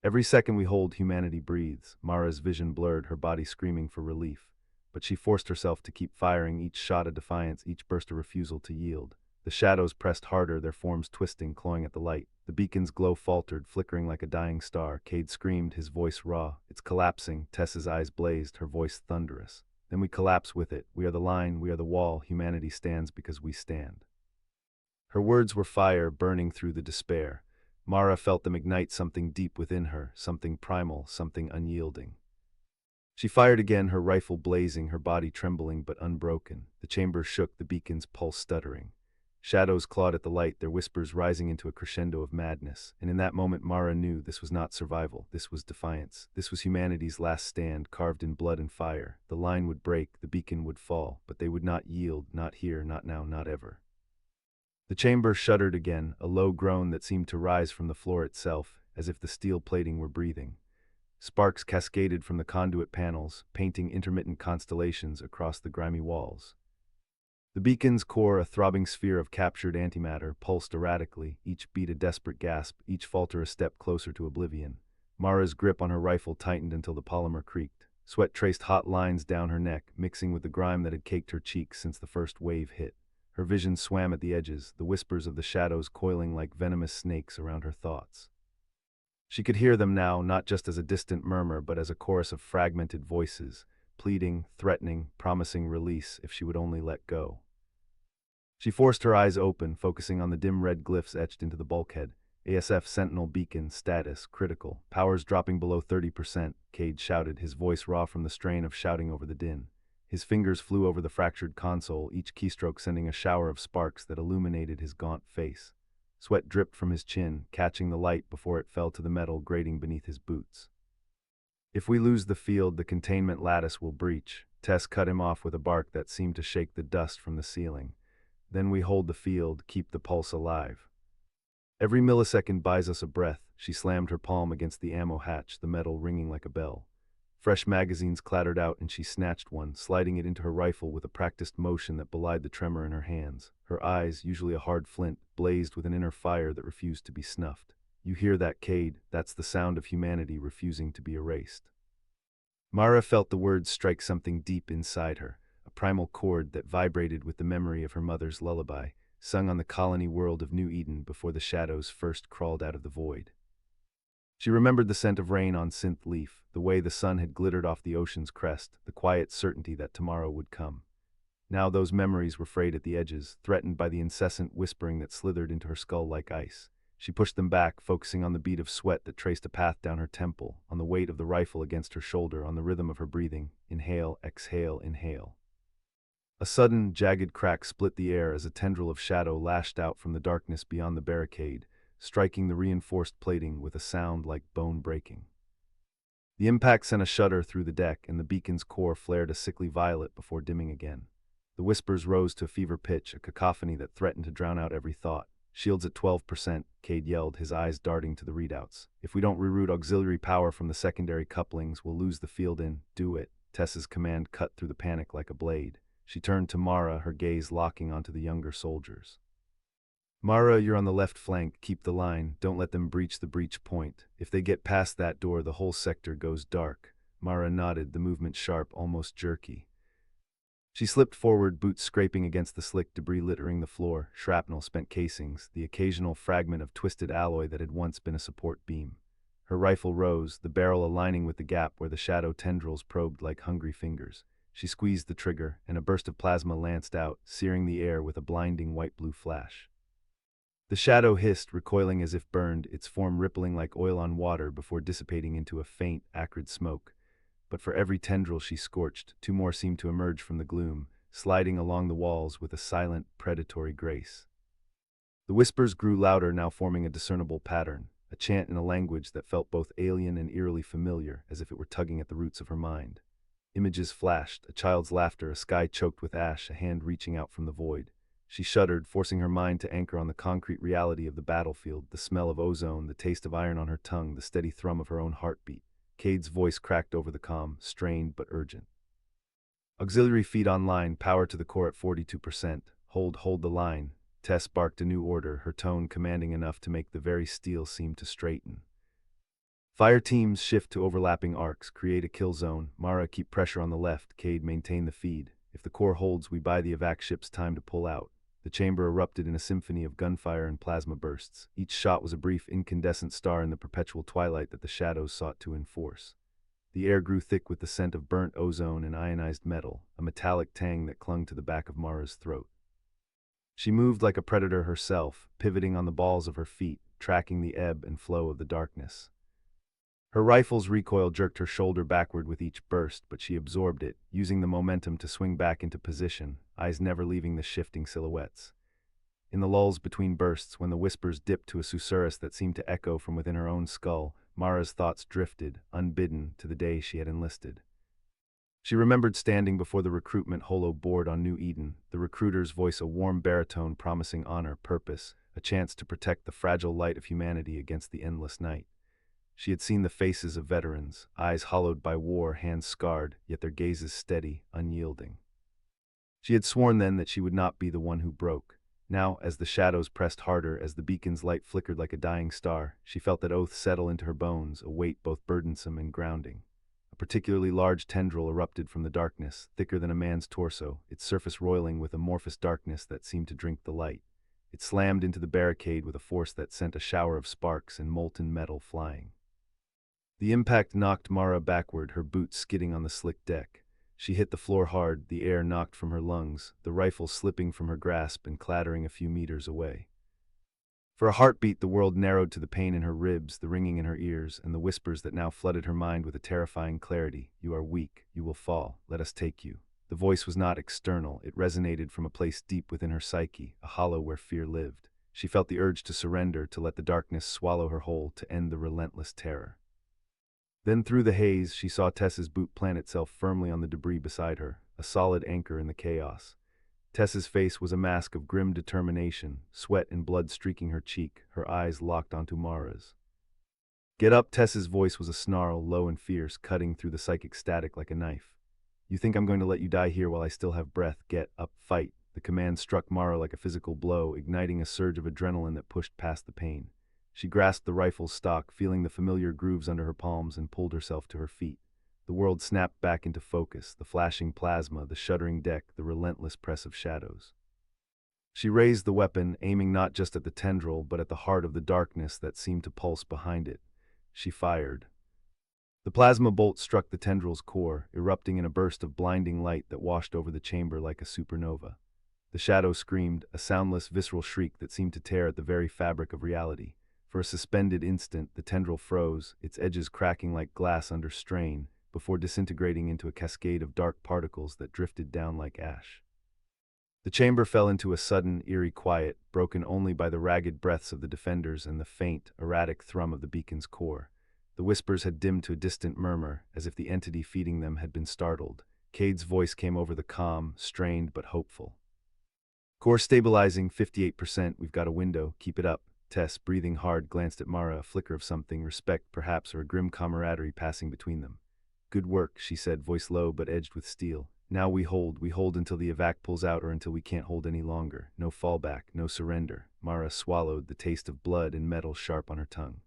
Every second we hold, humanity breathes. Mara's vision blurred, her body screaming for relief. But she forced herself to keep firing, each shot a defiance, each burst a refusal to yield. The shadows pressed harder, their forms twisting, clawing at the light. The beacon's glow faltered, flickering like a dying star. Cade screamed, his voice raw. It's collapsing. Tess's eyes blazed, her voice thunderous. Then we collapse with it. We are the line, we are the wall. Humanity stands because we stand. Her words were fire, burning through the despair. Mara felt them ignite something deep within her, something primal, something unyielding. She fired again, her rifle blazing, her body trembling but unbroken. The chamber shook, the beacon's pulse stuttering. Shadows clawed at the light, their whispers rising into a crescendo of madness. And in that moment Mara knew this was not survival, this was defiance. This was humanity's last stand, carved in blood and fire. The line would break, the beacon would fall, but they would not yield, not here, not now, not ever. The chamber shuddered again, a low groan that seemed to rise from the floor itself, as if the steel plating were breathing. Sparks cascaded from the conduit panels, painting intermittent constellations across the grimy walls. The beacon's core, a throbbing sphere of captured antimatter, pulsed erratically, each beat a desperate gasp, each falter a step closer to oblivion. Mara's grip on her rifle tightened until the polymer creaked. Sweat traced hot lines down her neck, mixing with the grime that had caked her cheeks since the first wave hit. Her vision swam at the edges, the whispers of the shadows coiling like venomous snakes around her thoughts. She could hear them now, not just as a distant murmur, but as a chorus of fragmented voices, pleading, threatening, promising release if she would only let go. She forced her eyes open, focusing on the dim red glyphs etched into the bulkhead. ASF Sentinel Beacon, status, critical. Powers dropping below 30%, Cade shouted, his voice raw from the strain of shouting over the din. His fingers flew over the fractured console, each keystroke sending a shower of sparks that illuminated his gaunt face. Sweat dripped from his chin, catching the light before it fell to the metal grating beneath his boots. If we lose the field, the containment lattice will breach. Tess cut him off with a bark that seemed to shake the dust from the ceiling. Then we hold the field, keep the pulse alive. Every millisecond buys us a breath. She slammed her palm against the ammo hatch, the metal ringing like a bell. Fresh magazines clattered out and she snatched one, sliding it into her rifle with a practiced motion that belied the tremor in her hands. Her eyes, usually a hard flint, blazed with an inner fire that refused to be snuffed. You hear that, Cade? That's the sound of humanity refusing to be erased. Mara felt the words strike something deep inside her, a primal chord that vibrated with the memory of her mother's lullaby, sung on the colony world of New Eden before the shadows first crawled out of the void. She remembered the scent of rain on synth leaf, the way the sun had glittered off the ocean's crest, the quiet certainty that tomorrow would come. Now those memories were frayed at the edges, threatened by the incessant whispering that slithered into her skull like ice. She pushed them back, focusing on the bead of sweat that traced a path down her temple, on the weight of the rifle against her shoulder, on the rhythm of her breathing. Inhale, exhale, inhale. A sudden, jagged crack split the air as a tendril of shadow lashed out from the darkness beyond the barricade, striking the reinforced plating with a sound like bone breaking. The impact sent a shudder through the deck, and the beacon's core flared a sickly violet before dimming again. The whispers rose to a fever pitch, a cacophony that threatened to drown out every thought. "Shields at 12%, Cade yelled, his eyes darting to the readouts. "If we don't reroute auxiliary power from the secondary couplings, we'll lose the field in. Do it." Tess's command cut through the panic like a blade. She turned to Mara, her gaze locking onto the younger soldiers. "Mara, you're on the left flank. Keep the line. Don't let them breach the breach point. If they get past that door, the whole sector goes dark." Mara nodded, the movement sharp, almost jerky. She slipped forward, boots scraping against the slick debris littering the floor, shrapnel, spent casings, the occasional fragment of twisted alloy that had once been a support beam. Her rifle rose, the barrel aligning with the gap where the shadow tendrils probed like hungry fingers. She squeezed the trigger, and a burst of plasma lanced out, searing the air with a blinding white-blue flash. The shadow hissed, recoiling as if burned, its form rippling like oil on water before dissipating into a faint, acrid smoke. But for every tendril she scorched, two more seemed to emerge from the gloom, sliding along the walls with a silent, predatory grace. The whispers grew louder, now forming a discernible pattern, a chant in a language that felt both alien and eerily familiar, as if it were tugging at the roots of her mind. Images flashed, a child's laughter, a sky choked with ash, a hand reaching out from the void. She shuddered, forcing her mind to anchor on the concrete reality of the battlefield, the smell of ozone, the taste of iron on her tongue, the steady thrum of her own heartbeat. Cade's voice cracked over the comm, strained but urgent. "Auxiliary feed online, power to the core at 42%. Hold the line." Tess barked a new order, her tone commanding enough to make the very steel seem to straighten. "Fire teams shift to overlapping arcs, create a kill zone. Mara, keep pressure on the left. Cade, maintain the feed. If the core holds, we buy the evac ships time to pull out." The chamber erupted in a symphony of gunfire and plasma bursts. Each shot was a brief, incandescent star in the perpetual twilight that the shadows sought to enforce. The air grew thick with the scent of burnt ozone and ionized metal, a metallic tang that clung to the back of Mara's throat. She moved like a predator herself, pivoting on the balls of her feet, tracking the ebb and flow of the darkness. Her rifle's recoil jerked her shoulder backward with each burst, but she absorbed it, using the momentum to swing back into position, eyes never leaving the shifting silhouettes. In the lulls between bursts, when the whispers dipped to a susurrus that seemed to echo from within her own skull, Mara's thoughts drifted, unbidden, to the day she had enlisted. She remembered standing before the recruitment holo board on New Eden, the recruiter's voice a warm baritone promising honor, purpose, a chance to protect the fragile light of humanity against the endless night. She had seen the faces of veterans, eyes hollowed by war, hands scarred, yet their gazes steady, unyielding. She had sworn then that she would not be the one who broke. Now, as the shadows pressed harder, as the beacon's light flickered like a dying star, she felt that oath settle into her bones, a weight both burdensome and grounding. A particularly large tendril erupted from the darkness, thicker than a man's torso, its surface roiling with amorphous darkness that seemed to drink the light. It slammed into the barricade with a force that sent a shower of sparks and molten metal flying. The impact knocked Mara backward, her boots skidding on the slick deck. She hit the floor hard, the air knocked from her lungs, the rifle slipping from her grasp and clattering a few meters away. For a heartbeat, the world narrowed to the pain in her ribs, the ringing in her ears, and the whispers that now flooded her mind with a terrifying clarity. "You are weak. You will fall. Let us take you." The voice was not external. It resonated from a place deep within her psyche, a hollow where fear lived. She felt the urge to surrender, to let the darkness swallow her whole, to end the relentless terror. Then through the haze, she saw Tess's boot plant itself firmly on the debris beside her, a solid anchor in the chaos. Tess's face was a mask of grim determination, sweat and blood streaking her cheek, her eyes locked onto Mara's. "Get up!" Tess's voice was a snarl, low and fierce, cutting through the psychic static like a knife. "You think I'm going to let you die here while I still have breath? Get up, fight!" The command struck Mara like a physical blow, igniting a surge of adrenaline that pushed past the pain. She grasped the rifle's stock, feeling the familiar grooves under her palms, and pulled herself to her feet. The world snapped back into focus, the flashing plasma, the shuddering deck, the relentless press of shadows. She raised the weapon, aiming not just at the tendril, but at the heart of the darkness that seemed to pulse behind it. She fired. The plasma bolt struck the tendril's core, erupting in a burst of blinding light that washed over the chamber like a supernova. The shadow screamed, a soundless, visceral shriek that seemed to tear at the very fabric of reality. For a suspended instant, the tendril froze, its edges cracking like glass under strain, before disintegrating into a cascade of dark particles that drifted down like ash. The chamber fell into a sudden, eerie quiet, broken only by the ragged breaths of the defenders and the faint, erratic thrum of the beacon's core. The whispers had dimmed to a distant murmur, as if the entity feeding them had been startled. Cade's voice came over the comm, strained but hopeful. "Core stabilizing, 58%, we've got a window, keep it up." Tess, breathing hard, glanced at Mara, a flicker of something, respect perhaps, or a grim camaraderie passing between them. "Good work," she said, voice low but edged with steel. "Now we hold until the evac pulls out or until we can't hold any longer. No fallback, no surrender." Mara swallowed, the taste of blood and metal sharp on her tongue.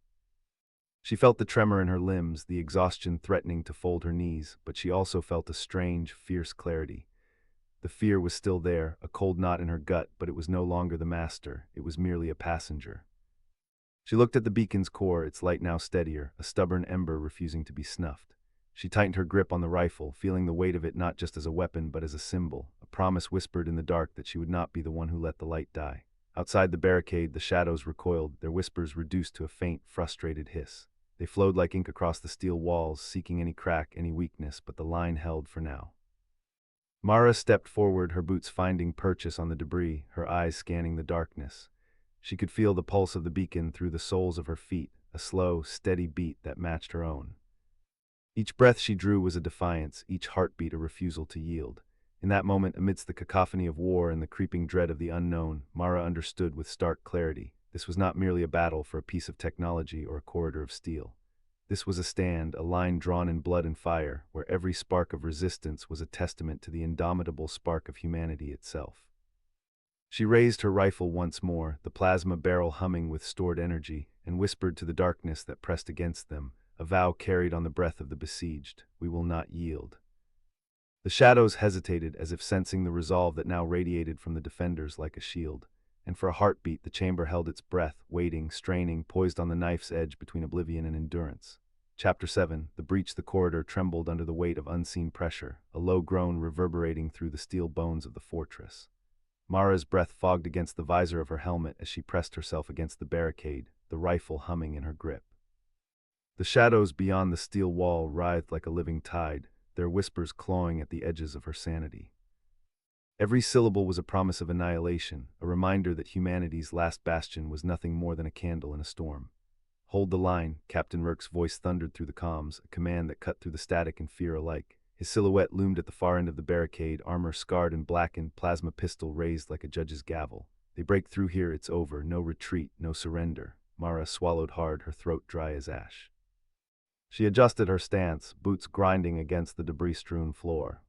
She felt the tremor in her limbs, the exhaustion threatening to fold her knees, but she also felt a strange, fierce clarity. The fear was still there, a cold knot in her gut, but it was no longer the master, it was merely a passenger. She looked at the beacon's core, its light now steadier, a stubborn ember refusing to be snuffed. She tightened her grip on the rifle, feeling the weight of it not just as a weapon but as a symbol, a promise whispered in the dark that she would not be the one who let the light die. Outside the barricade, the shadows recoiled, their whispers reduced to a faint, frustrated hiss. They flowed like ink across the steel walls, seeking any crack, any weakness, but the line held for now. Mara stepped forward, her boots finding purchase on the debris, her eyes scanning the darkness. She could feel the pulse of the beacon through the soles of her feet, a slow, steady beat that matched her own. Each breath she drew was a defiance, each heartbeat a refusal to yield. In that moment, amidst the cacophony of war and the creeping dread of the unknown, Mara understood with stark clarity. This was not merely a battle for a piece of technology or a corridor of steel. This was a stand, a line drawn in blood and fire, where every spark of resistance was a testament to the indomitable spark of humanity itself. She raised her rifle once more, the plasma barrel humming with stored energy, and whispered to the darkness that pressed against them, a vow carried on the breath of the besieged: "We will not yield." The shadows hesitated, as if sensing the resolve that now radiated from the defenders like a shield. And for a heartbeat, the chamber held its breath, waiting, straining, poised on the knife's edge between oblivion and endurance. Chapter 7. The breach. The corridor trembled under the weight of unseen pressure, a low groan reverberating through the steel bones of the fortress. Mara's breath fogged against the visor of her helmet as she pressed herself against the barricade, the rifle humming in her grip. The shadows beyond the steel wall writhed like a living tide, their whispers clawing at the edges of her sanity. Every syllable was a promise of annihilation, a reminder that humanity's last bastion was nothing more than a candle in a storm. "Hold the line," Captain Rourke's voice thundered through the comms, a command that cut through the static and fear alike. His silhouette loomed at the far end of the barricade, armor scarred and blackened, plasma pistol raised like a judge's gavel. "They break through here, it's over. No retreat, no surrender." Mara swallowed hard, her throat dry as ash. She adjusted her stance, boots grinding against the debris-strewn floor.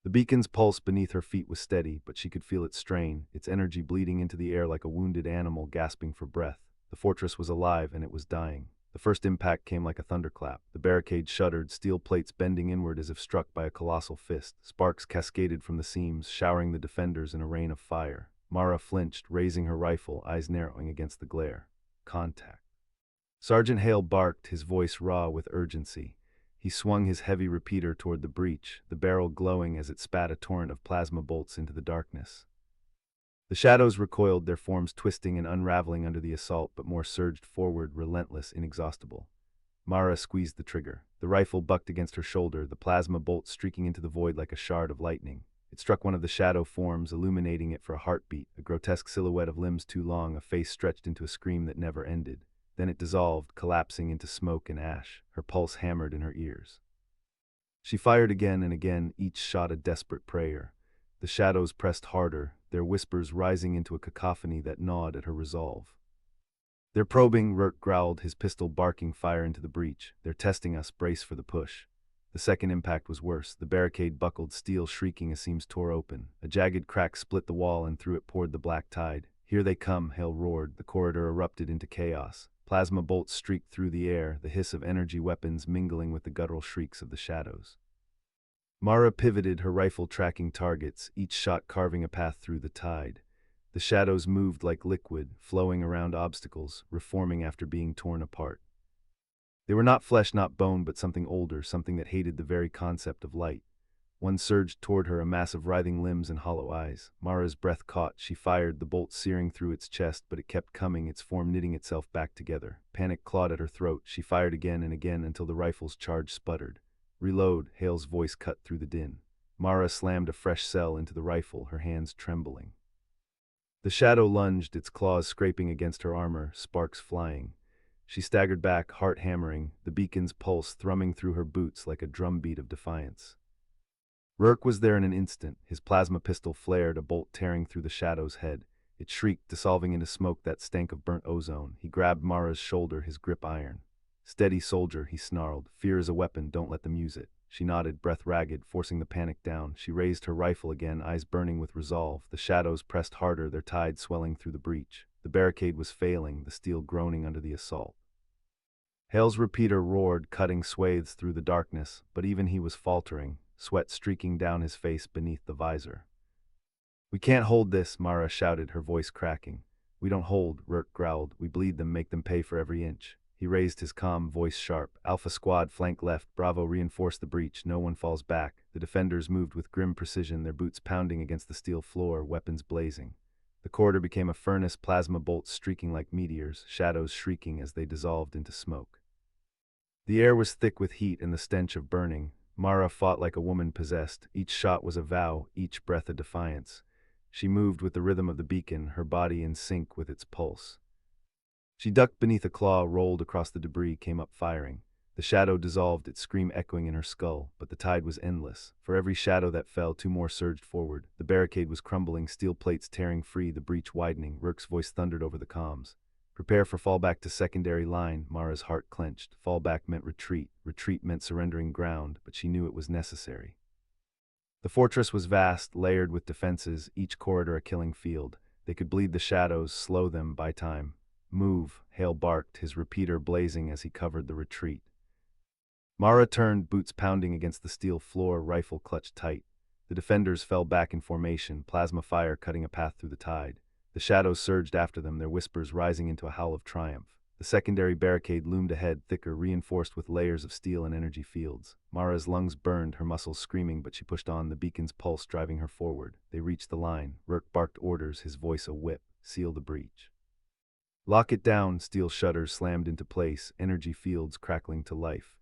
The beacon's pulse beneath her feet was steady, but she could feel its strain, its energy bleeding into the air like a wounded animal gasping for breath. The fortress was alive, and it was dying. The first impact came like a thunderclap. The barricade shuddered, steel plates bending inward as if struck by a colossal fist. Sparks cascaded from the seams, showering the defenders in a rain of fire. Mara flinched, raising her rifle, eyes narrowing against the glare. Contact. Sergeant Hale barked, his voice raw with urgency. He swung his heavy repeater toward the breach, the barrel glowing as it spat a torrent of plasma bolts into the darkness. The shadows recoiled, their forms twisting and unraveling under the assault, but more surged forward, relentless, inexhaustible. Mara squeezed the trigger. The rifle bucked against her shoulder, the plasma bolt streaking into the void like a shard of lightning. It struck one of the shadow forms, illuminating it for a heartbeat, a grotesque silhouette of limbs too long, a face stretched into a scream that never ended. Then it dissolved, collapsing into smoke and ash, her pulse hammered in her ears. She fired again and again, each shot a desperate prayer. The shadows pressed harder, their whispers rising into a cacophony that gnawed at her resolve. "They're probing," Rourke growled, his pistol barking fire into the breach. "They're testing us, brace for the push." The second impact was worse. The barricade buckled, steel shrieking as seams tore open. A jagged crack split the wall, and through it poured the black tide. "Here they come," Hale roared. The corridor erupted into chaos. Plasma bolts streaked through the air, the hiss of energy weapons mingling with the guttural shrieks of the shadows. Mara pivoted, her rifle tracking targets, each shot carving a path through the tide. The shadows moved like liquid, flowing around obstacles, reforming after being torn apart. They were not flesh, not bone, but something older, something that hated the very concept of light. One surged toward her, a mass of writhing limbs and hollow eyes. Mara's breath caught. She fired, the bolt searing through its chest, but it kept coming, its form knitting itself back together. Panic clawed at her throat. She fired again and again until the rifle's charge sputtered. "Reload," Hale's voice cut through the din. Mara slammed a fresh cell into the rifle, her hands trembling. The shadow lunged, its claws scraping against her armor, sparks flying. She staggered back, heart hammering, the beacon's pulse thrumming through her boots like a drumbeat of defiance. Rourke was there in an instant. His plasma pistol flared, a bolt tearing through the shadow's head. It shrieked, dissolving into smoke that stank of burnt ozone. He grabbed Mara's shoulder, his grip iron. "Steady, soldier," he snarled. "Fear is a weapon, don't let them use it." She nodded, breath ragged, forcing the panic down. She raised her rifle again, eyes burning with resolve. The shadows pressed harder, their tide swelling through the breach. The barricade was failing, the steel groaning under the assault. Hale's repeater roared, cutting swathes through the darkness, but even he was faltering, sweat streaking down his face beneath the visor. "We can't hold this," Mara shouted, her voice cracking. "We don't hold," Rourke growled. "We bleed them, make them pay for every inch." He raised his calm, voice sharp. "Alpha Squad, flank left. Bravo, reinforce the breach. No one falls back." The defenders moved with grim precision, their boots pounding against the steel floor, weapons blazing. The corridor became a furnace, plasma bolts streaking like meteors, shadows shrieking as they dissolved into smoke. The air was thick with heat and the stench of burning. Mara fought like a woman possessed. Each shot was a vow, each breath a defiance. She moved with the rhythm of the beacon, her body in sync with its pulse. She ducked beneath a claw, rolled across the debris, came up firing. The shadow dissolved, its scream echoing in her skull, but the tide was endless. For every shadow that fell, two more surged forward. The barricade was crumbling, steel plates tearing free, the breach widening. Rourke's voice thundered over the comms. "Prepare for fallback to secondary line." Mara's heart clenched. Fallback meant retreat. Retreat meant surrendering ground, but she knew it was necessary. The fortress was vast, layered with defenses, each corridor a killing field. They could bleed the shadows, slow them, buy time. "Move," Hale barked, his repeater blazing as he covered the retreat. Mara turned, boots pounding against the steel floor, rifle clutched tight. The defenders fell back in formation, plasma fire cutting a path through the tide. The shadows surged after them, their whispers rising into a howl of triumph. The secondary barricade loomed ahead, thicker, reinforced with layers of steel and energy fields. Mara's lungs burned, her muscles screaming, but she pushed on, the beacon's pulse driving her forward. They reached the line. Rourke barked orders, his voice a whip. "Seal the breach." "Lock it down." Steel shutters slammed into place, energy fields crackling to life.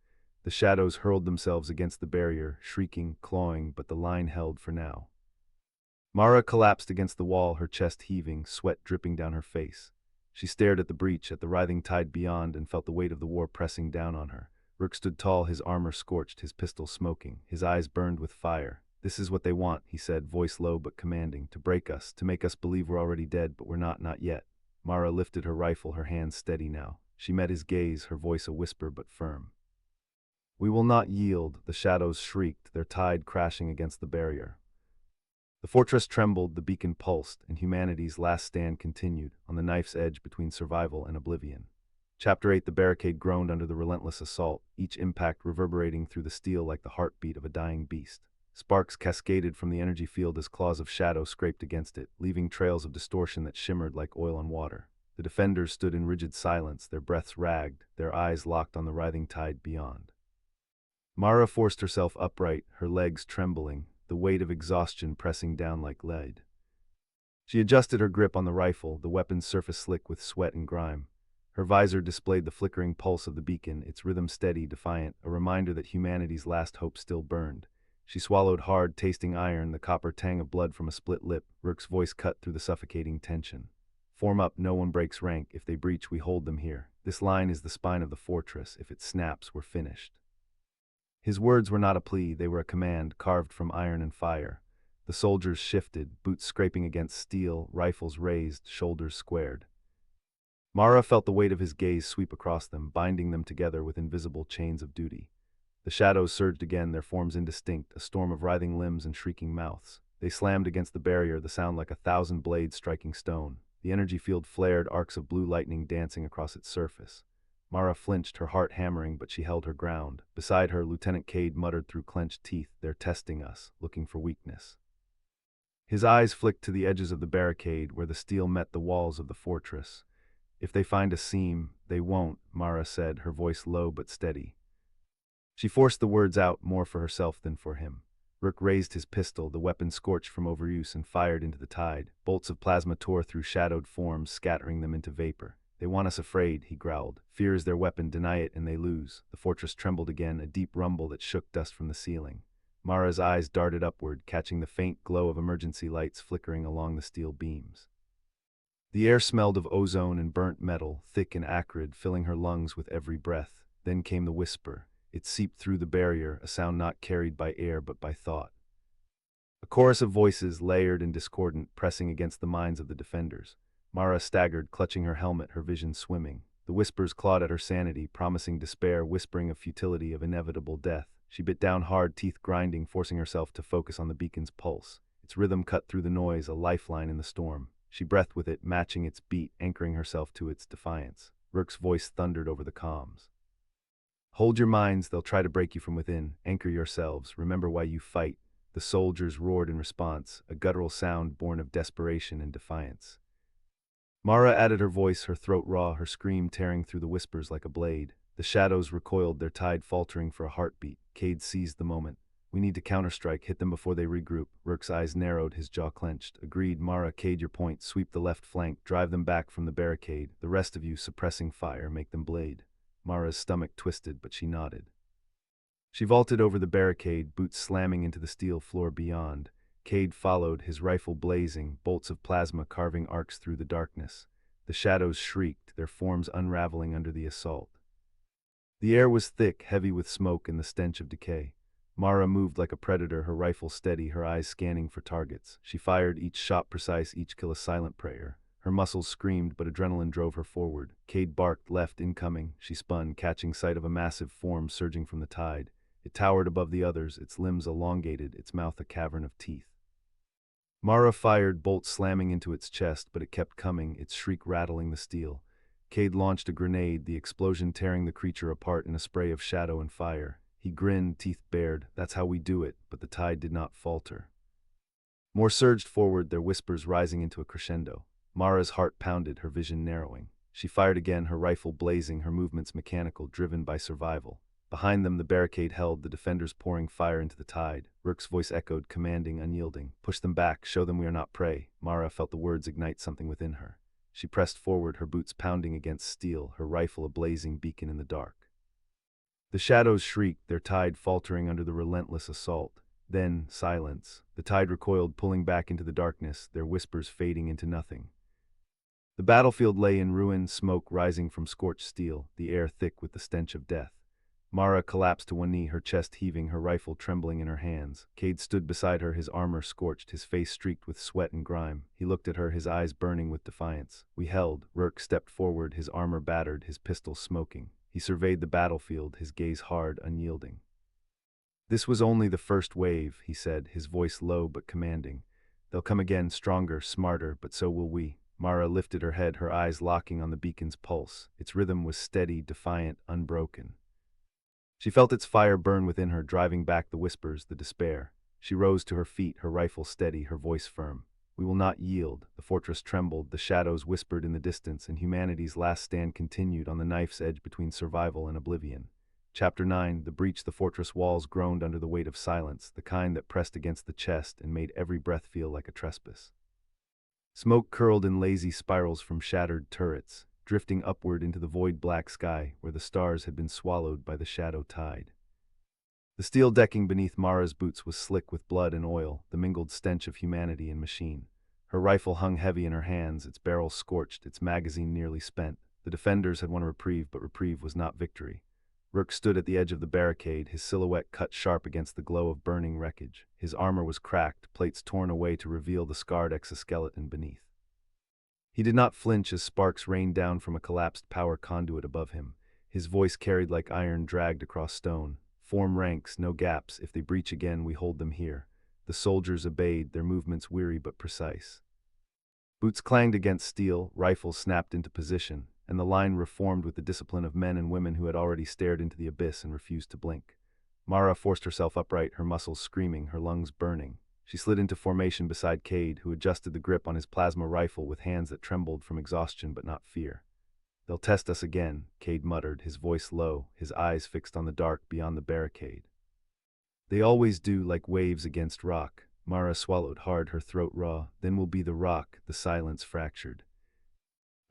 The shadows hurled themselves against the barrier, shrieking, clawing, but the line held for now. Mara collapsed against the wall, her chest heaving, sweat dripping down her face. She stared at the breach, at the writhing tide beyond, and felt the weight of the war pressing down on her. Rourke stood tall, his armor scorched, his pistol smoking. His eyes burned with fire. "This is what they want," he said, voice low but commanding. "To break us, to make us believe we're already dead, but we're not yet." Mara lifted her rifle, her hands steady now. She met his gaze, her voice a whisper but firm. "We will not yield," the shadows shrieked, their tide crashing against the barrier. The fortress trembled, the beacon pulsed, and humanity's last stand continued, on the knife's edge between survival and oblivion. Chapter 8. The barricade groaned under the relentless assault, each impact reverberating through the steel like the heartbeat of a dying beast. Sparks cascaded from the energy field as claws of shadow scraped against it, leaving trails of distortion that shimmered like oil on water. The defenders stood in rigid silence, their breaths ragged, their eyes locked on the writhing tide beyond. Mara forced herself upright, her legs trembling, the weight of exhaustion pressing down like lead. She adjusted her grip on the rifle, the weapon's surface slick with sweat and grime. Her visor displayed the flickering pulse of the beacon, its rhythm steady, defiant, a reminder that humanity's last hope still burned. She swallowed hard, tasting iron, the copper tang of blood from a split lip. Rourke's voice cut through the suffocating tension. "Form up, no one breaks rank. If they breach, we hold them here. This line is the spine of the fortress. If it snaps, we're finished." His words were not a plea, they were a command, carved from iron and fire. The soldiers shifted, boots scraping against steel, rifles raised, shoulders squared. Mara felt the weight of his gaze sweep across them, binding them together with invisible chains of duty. The shadows surged again, their forms indistinct, a storm of writhing limbs and shrieking mouths. They slammed against the barrier, the sound like 1,000 blades striking stone. The energy field flared, arcs of blue lightning dancing across its surface. Mara flinched, her heart hammering, but she held her ground. Beside her, Lieutenant Cade muttered through clenched teeth, "They're testing us, looking for weakness." His eyes flicked to the edges of the barricade, where the steel met the walls of the fortress. If they find a seam, they won't, Mara said, her voice low but steady. She forced the words out more for herself than for him. Rook raised his pistol, the weapon scorched from overuse, and fired into the tide. Bolts of plasma tore through shadowed forms, scattering them into vapor. They want us afraid, he growled. Fear is their weapon, deny it and they lose. The fortress trembled again, a deep rumble that shook dust from the ceiling. Mara's eyes darted upward, catching the faint glow of emergency lights flickering along the steel beams. The air smelled of ozone and burnt metal, thick and acrid, filling her lungs with every breath. Then came the whisper. It seeped through the barrier, a sound not carried by air but by thought. A chorus of voices, layered and discordant, pressing against the minds of the defenders. Mara staggered, clutching her helmet, her vision swimming. The whispers clawed at her sanity, promising despair, whispering of futility, of inevitable death. She bit down hard, teeth grinding, forcing herself to focus on the beacon's pulse. Its rhythm cut through the noise, a lifeline in the storm. She breathed with it, matching its beat, anchoring herself to its defiance. Rook's voice thundered over the comms. Hold your minds, they'll try to break you from within. Anchor yourselves, remember why you fight. The soldiers roared in response, a guttural sound born of desperation and defiance. Mara added her voice, her throat raw, her scream tearing through the whispers like a blade. The shadows recoiled, their tide faltering for a heartbeat. Cade seized the moment. We need to counterstrike, hit them before they regroup. Rook's eyes narrowed, his jaw clenched. Agreed, Mara, Cade your point, sweep the left flank, drive them back from the barricade. The rest of you, suppressing fire, make them blade. Mara's stomach twisted, but she nodded. She vaulted over the barricade, boots slamming into the steel floor beyond. Cade followed, his rifle blazing, bolts of plasma carving arcs through the darkness. The shadows shrieked, their forms unraveling under the assault. The air was thick, heavy with smoke and the stench of decay. Mara moved like a predator, her rifle steady, her eyes scanning for targets. She fired, each shot precise, each kill a silent prayer. Her muscles screamed, but adrenaline drove her forward. Cade barked, left incoming. She spun, catching sight of a massive form surging from the tide. It towered above the others, its limbs elongated, its mouth a cavern of teeth. Mara fired, bolts slamming into its chest, but it kept coming, its shriek rattling the steel. Cade launched a grenade, the explosion tearing the creature apart in a spray of shadow and fire. He grinned, teeth bared. That's how we do it, but the tide did not falter. More surged forward, their whispers rising into a crescendo. Mara's heart pounded, her vision narrowing. She fired again, her rifle blazing, her movements mechanical, driven by survival. Behind them, the barricade held, the defenders pouring fire into the tide. Rook's voice echoed, commanding, unyielding. Push them back, show them we are not prey. Mara felt the words ignite something within her. She pressed forward, her boots pounding against steel, her rifle a blazing beacon in the dark. The shadows shrieked, their tide faltering under the relentless assault. Then, silence. The tide recoiled, pulling back into the darkness, their whispers fading into nothing. The battlefield lay in ruin, smoke rising from scorched steel, the air thick with the stench of death. Mara collapsed to one knee, her chest heaving, her rifle trembling in her hands. Cade stood beside her, his armor scorched, his face streaked with sweat and grime. He looked at her, his eyes burning with defiance. We held. Rook stepped forward, his armor battered, his pistol smoking. He surveyed the battlefield, his gaze hard, unyielding. This was only the first wave, he said, his voice low but commanding. They'll come again, stronger, smarter, but so will we. Mara lifted her head, her eyes locking on the beacon's pulse. Its rhythm was steady, defiant, unbroken. She felt its fire burn within her, driving back the whispers, the despair. She rose to her feet, her rifle steady, her voice firm. We will not yield. The fortress trembled, the shadows whispered in the distance, and humanity's last stand continued on the knife's edge between survival and oblivion. Chapter 9, The Breach. The fortress walls groaned under the weight of silence, the kind that pressed against the chest and made every breath feel like a trespass. Smoke curled in lazy spirals from shattered turrets, drifting upward into the void black sky where the stars had been swallowed by the shadow tide. The steel decking beneath Mara's boots was slick with blood and oil, the mingled stench of humanity and machine. Her rifle hung heavy in her hands, its barrel scorched, its magazine nearly spent. The defenders had won a reprieve, but reprieve was not victory. Rook stood at the edge of the barricade, his silhouette cut sharp against the glow of burning wreckage. His armor was cracked, plates torn away to reveal the scarred exoskeleton beneath. He did not flinch as sparks rained down from a collapsed power conduit above him. His voice carried like iron dragged across stone. Form ranks, no gaps. If they breach again, we hold them here. The soldiers obeyed, their movements weary but precise. Boots clanged against steel, rifles snapped into position, and the line reformed with the discipline of men and women who had already stared into the abyss and refused to blink. Mara forced herself upright, her muscles screaming, her lungs burning. She slid into formation beside Cade, who adjusted the grip on his plasma rifle with hands that trembled from exhaustion but not fear. They'll test us again, Cade muttered, his voice low, his eyes fixed on the dark beyond the barricade. They always do, like waves against rock. Mara swallowed hard, her throat raw. Then will be the rock, the silence fractured.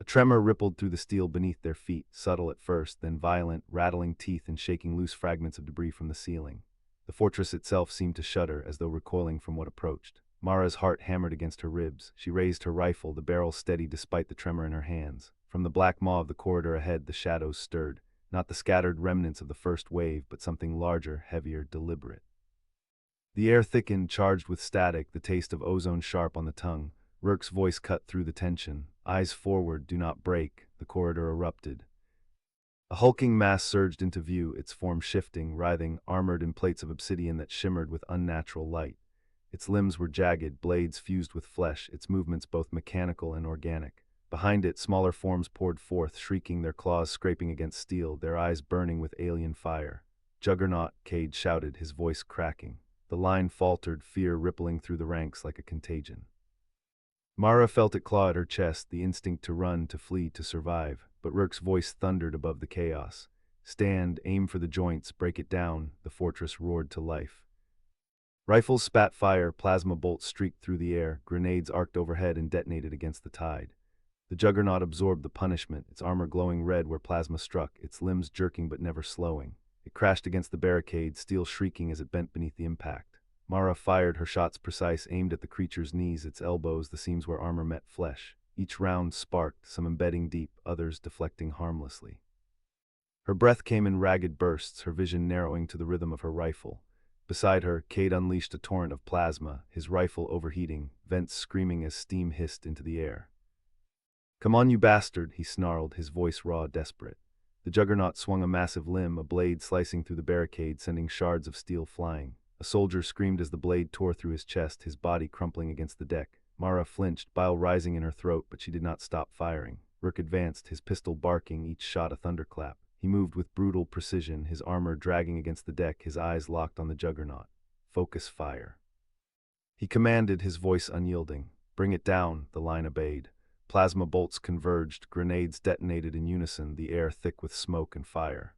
A tremor rippled through the steel beneath their feet, subtle at first, then violent, rattling teeth and shaking loose fragments of debris from the ceiling. The fortress itself seemed to shudder, as though recoiling from what approached. Mara's heart hammered against her ribs. She raised her rifle, the barrel steady despite the tremor in her hands. From the black maw of the corridor ahead, the shadows stirred. Not the scattered remnants of the first wave, but something larger, heavier, deliberate. The air thickened, charged with static, the taste of ozone sharp on the tongue. Rourke's voice cut through the tension. Eyes forward, do not break. The corridor erupted. A hulking mass surged into view, its form shifting, writhing, armored in plates of obsidian that shimmered with unnatural light. Its limbs were jagged, blades fused with flesh, its movements both mechanical and organic. Behind it, smaller forms poured forth, shrieking, their claws scraping against steel, their eyes burning with alien fire. Juggernaut, Cade shouted, his voice cracking. The line faltered, fear rippling through the ranks like a contagion. Mara felt it claw at her chest, the instinct to run, to flee, to survive, but Rourke's voice thundered above the chaos. Stand, aim for the joints, break it down, the fortress roared to life. Rifles spat fire, plasma bolts streaked through the air, grenades arced overhead and detonated against the tide. The Juggernaut absorbed the punishment, its armor glowing red where plasma struck, its limbs jerking but never slowing. It crashed against the barricade, steel shrieking as it bent beneath the impact. Mara fired, her shots precise, aimed at the creature's knees, its elbows, the seams where armor met flesh. Each round sparked, some embedding deep, others deflecting harmlessly. Her breath came in ragged bursts, her vision narrowing to the rhythm of her rifle. Beside her, Cade unleashed a torrent of plasma, his rifle overheating, vents screaming as steam hissed into the air. "Come on, you bastard," he snarled, his voice raw, desperate. The Juggernaut swung a massive limb, a blade slicing through the barricade, sending shards of steel flying. A soldier screamed as the blade tore through his chest, his body crumpling against the deck. Mara flinched, bile rising in her throat, but she did not stop firing. Rourke advanced, his pistol barking, each shot a thunderclap. He moved with brutal precision, his armor dragging against the deck, his eyes locked on the Juggernaut. Focus fire. He commanded, his voice unyielding. Bring it down, the line obeyed. Plasma bolts converged, grenades detonated in unison, the air thick with smoke and fire.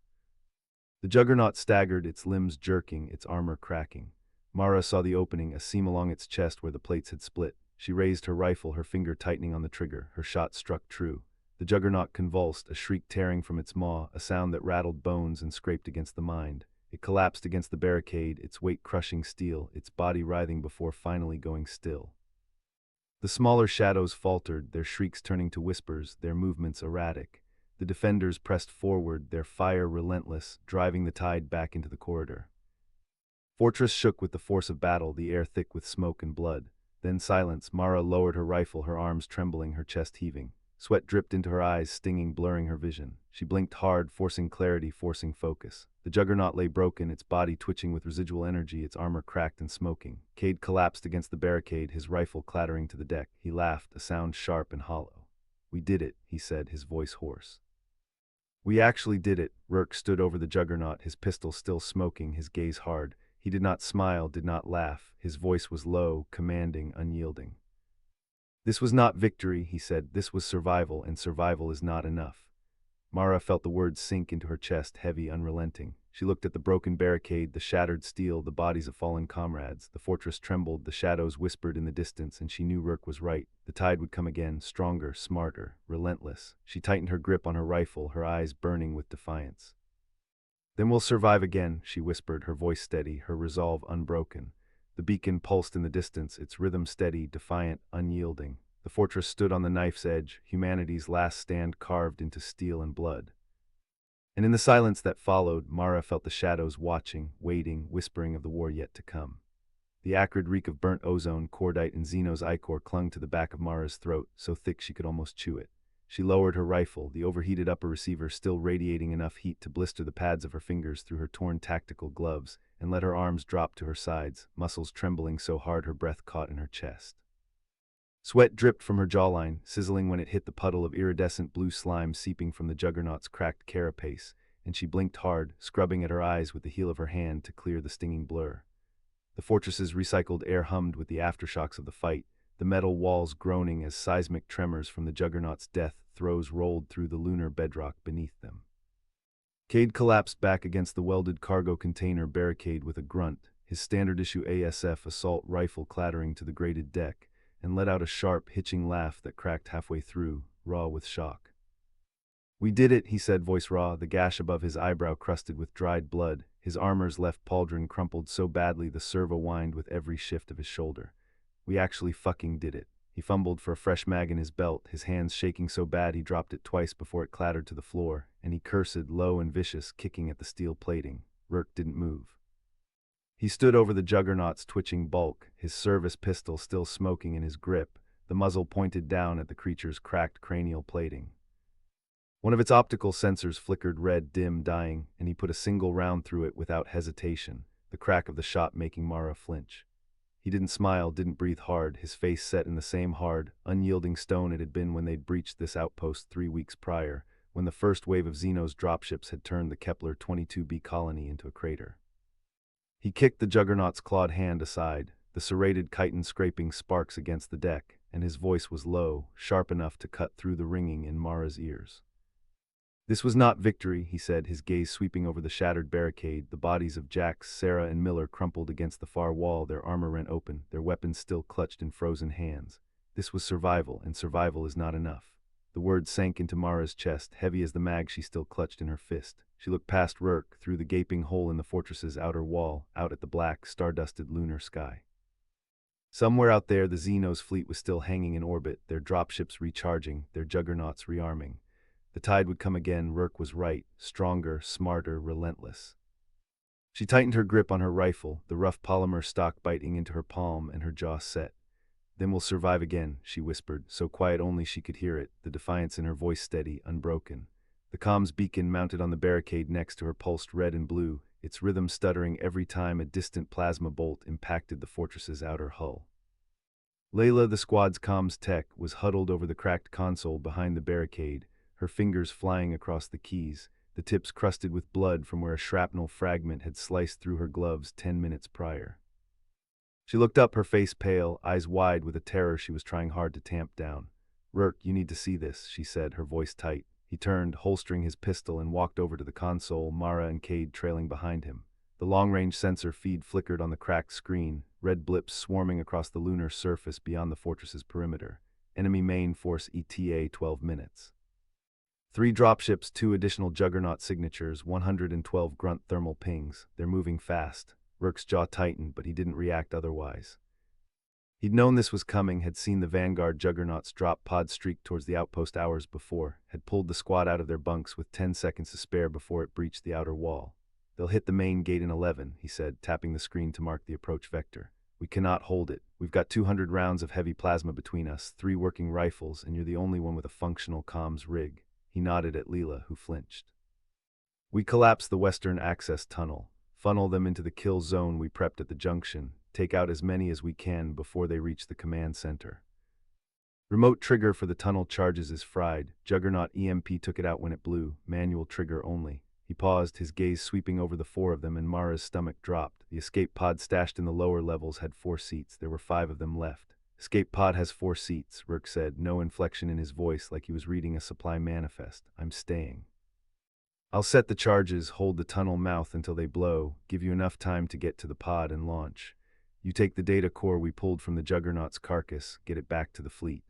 The Juggernaut staggered, its limbs jerking, its armor cracking. Mara saw the opening, a seam along its chest where the plates had split. She raised her rifle, her finger tightening on the trigger. Her shot struck true. The Juggernaut convulsed, a shriek tearing from its maw, a sound that rattled bones and scraped against the mind. It collapsed against the barricade, its weight crushing steel, its body writhing before finally going still. The smaller shadows faltered, their shrieks turning to whispers, their movements erratic. The defenders pressed forward, their fire relentless, driving the tide back into the corridor. Fortress shook with the force of battle, the air thick with smoke and blood. Then silence. Mara lowered her rifle, her arms trembling, her chest heaving. Sweat dripped into her eyes, stinging, blurring her vision. She blinked hard, forcing clarity, forcing focus. The Juggernaut lay broken, its body twitching with residual energy, its armor cracked and smoking. Cade collapsed against the barricade, his rifle clattering to the deck. He laughed, a sound sharp and hollow. "We did it," he said, his voice hoarse. "We actually did it." Rourke stood over the Juggernaut, his pistol still smoking, his gaze hard. He did not smile, did not laugh. His voice was low, commanding, unyielding. "This was not victory," he said. "This was survival, and survival is not enough." Mara felt the words sink into her chest, heavy, unrelenting. She looked at the broken barricade, the shattered steel, the bodies of fallen comrades. The fortress trembled, the shadows whispered in the distance, and she knew Rourke was right. The tide would come again, stronger, smarter, relentless. She tightened her grip on her rifle, her eyes burning with defiance. "Then we'll survive again," she whispered, her voice steady, her resolve unbroken. The beacon pulsed in the distance, its rhythm steady, defiant, unyielding. The fortress stood on the knife's edge, humanity's last stand carved into steel and blood. And in the silence that followed, Mara felt the shadows watching, waiting, whispering of the war yet to come. The acrid reek of burnt ozone, cordite, and Xeno's ichor clung to the back of Mara's throat, so thick she could almost chew it. She lowered her rifle, the overheated upper receiver still radiating enough heat to blister the pads of her fingers through her torn tactical gloves, and let her arms drop to her sides, muscles trembling so hard her breath caught in her chest. Sweat dripped from her jawline, sizzling when it hit the puddle of iridescent blue slime seeping from the Juggernaut's cracked carapace, and she blinked hard, scrubbing at her eyes with the heel of her hand to clear the stinging blur. The fortress's recycled air hummed with the aftershocks of the fight, the metal walls groaning as seismic tremors from the Juggernaut's death throes rolled through the lunar bedrock beneath them. Cade collapsed back against the welded cargo container barricade with a grunt, his standard-issue ASF assault rifle clattering to the grated deck, and let out a sharp, hitching laugh that cracked halfway through, raw with shock. "We did it," he said, voice raw, the gash above his eyebrow crusted with dried blood, his armor's left pauldron crumpled so badly the servo whined with every shift of his shoulder. "We actually fucking did it." He fumbled for a fresh mag in his belt, his hands shaking so bad he dropped it twice before it clattered to the floor, and he cursed, low and vicious, kicking at the steel plating. Rourke didn't move. He stood over the Juggernaut's twitching bulk, his service pistol still smoking in his grip, the muzzle pointed down at the creature's cracked cranial plating. One of its optical sensors flickered red, dim, dying, and he put a single round through it without hesitation, the crack of the shot making Mara flinch. He didn't smile, didn't breathe hard, his face set in the same hard, unyielding stone it had been when they'd breached this outpost 3 weeks prior, when the first wave of Xeno's dropships had turned the Kepler 22b colony into a crater. He kicked the Juggernaut's clawed hand aside, the serrated chitin scraping sparks against the deck, and his voice was low, sharp enough to cut through the ringing in Mara's ears. "This was not victory," he said, his gaze sweeping over the shattered barricade. The bodies of Jax, Sarah, and Miller crumpled against the far wall, their armor rent open, their weapons still clutched in frozen hands. "This was survival, and survival is not enough." The words sank into Mara's chest, heavy as the mag she still clutched in her fist. She looked past Rourke, through the gaping hole in the fortress's outer wall, out at the black, star-dusted lunar sky. Somewhere out there, the Xeno's fleet was still hanging in orbit, their dropships recharging, their Juggernauts rearming. The tide would come again, Rourke was right, stronger, smarter, relentless. She tightened her grip on her rifle, the rough polymer stock biting into her palm and her jaw set. "Then we'll survive again," she whispered, so quiet only she could hear it, the defiance in her voice steady, unbroken. The comms beacon mounted on the barricade next to her pulsed red and blue, its rhythm stuttering every time a distant plasma bolt impacted the fortress's outer hull. Layla, the squad's comms tech, was huddled over the cracked console behind the barricade, her fingers flying across the keys, the tips crusted with blood from where a shrapnel fragment had sliced through her gloves 10 minutes prior. She looked up, her face pale, eyes wide with a terror she was trying hard to tamp down. "Rourke, you need to see this," she said, her voice tight. He turned, holstering his pistol, and walked over to the console, Mara and Cade trailing behind him. The long-range sensor feed flickered on the cracked screen, red blips swarming across the lunar surface beyond the fortress's perimeter. Enemy main force ETA 12 minutes. 3 dropships, 2 additional Juggernaut signatures, 112 grunt thermal pings. They're moving fast. Rourke's jaw tightened, but he didn't react otherwise. He'd known this was coming, had seen the Vanguard Juggernauts drop pod streak towards the outpost hours before, had pulled the squad out of their bunks with 10 seconds to spare before it breached the outer wall. "They'll hit the main gate in 11, he said, tapping the screen to mark the approach vector. "We cannot hold it. We've got 200 rounds of heavy plasma between us, 3 working rifles, and you're the only one with a functional comms rig." He nodded at Leela, who flinched. "We collapse the western access tunnel, funnel them into the kill zone we prepped at the junction, take out as many as we can before they reach the command center. Remote trigger for the tunnel charges is fried. Juggernaut EMP took it out when it blew, manual trigger only." He paused, his gaze sweeping over the 4 of them, and Mara's stomach dropped. The escape pod stashed in the lower levels had 4 seats. There were 5 of them left. "Escape pod has 4 seats, Rourke said, no inflection in his voice, like he was reading a supply manifest. "I'm staying. I'll set the charges, hold the tunnel mouth until they blow, give you enough time to get to the pod and launch. You take the data core we pulled from the Juggernaut's carcass, get it back to the fleet.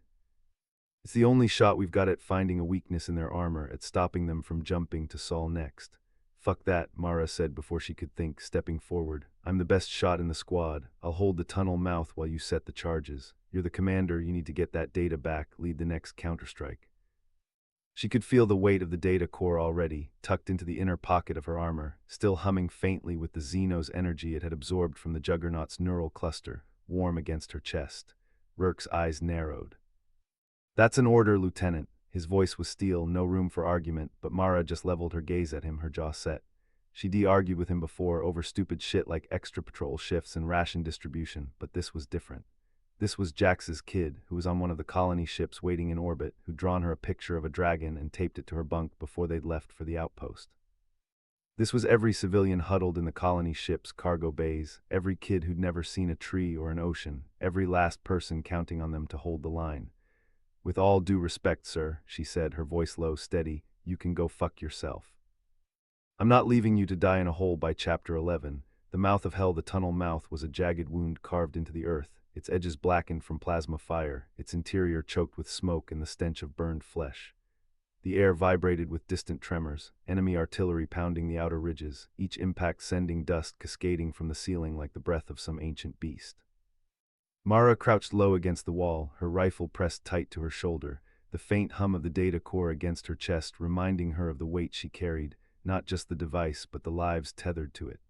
It's the only shot we've got at finding a weakness in their armor, at stopping them from jumping to Sol next." "Fuck that," Mara said before she could think, stepping forward. "I'm the best shot in the squad. I'll hold the tunnel mouth while you set the charges. You're the commander, you need to get that data back, lead the next counterstrike." She could feel the weight of the data core already, tucked into the inner pocket of her armor, still humming faintly with the Xeno's energy it had absorbed from the Juggernaut's neural cluster, warm against her chest. Rourke's eyes narrowed. "That's an order, Lieutenant." His voice was steel, no room for argument, but Mara just leveled her gaze at him, her jaw set. She'd argued with him before over stupid shit like extra patrol shifts and ration distribution, but this was different. This was Jax's kid, who was on one of the colony ships waiting in orbit, who'd drawn her a picture of a dragon and taped it to her bunk before they'd left for the outpost. This was every civilian huddled in the colony ship's cargo bays, every kid who'd never seen a tree or an ocean, every last person counting on them to hold the line. "With all due respect, sir," she said, her voice low, steady, "you can go fuck yourself. I'm not leaving you to die in a hole by chapter 11. The mouth of hell, the tunnel mouth, was a jagged wound carved into the earth, its edges blackened from plasma fire, its interior choked with smoke and the stench of burned flesh. The air vibrated with distant tremors, enemy artillery pounding the outer ridges, each impact sending dust cascading from the ceiling like the breath of some ancient beast. Mara crouched low against the wall, her rifle pressed tight to her shoulder, the faint hum of the data core against her chest reminding her of the weight she carried, not just the device but the lives tethered to it.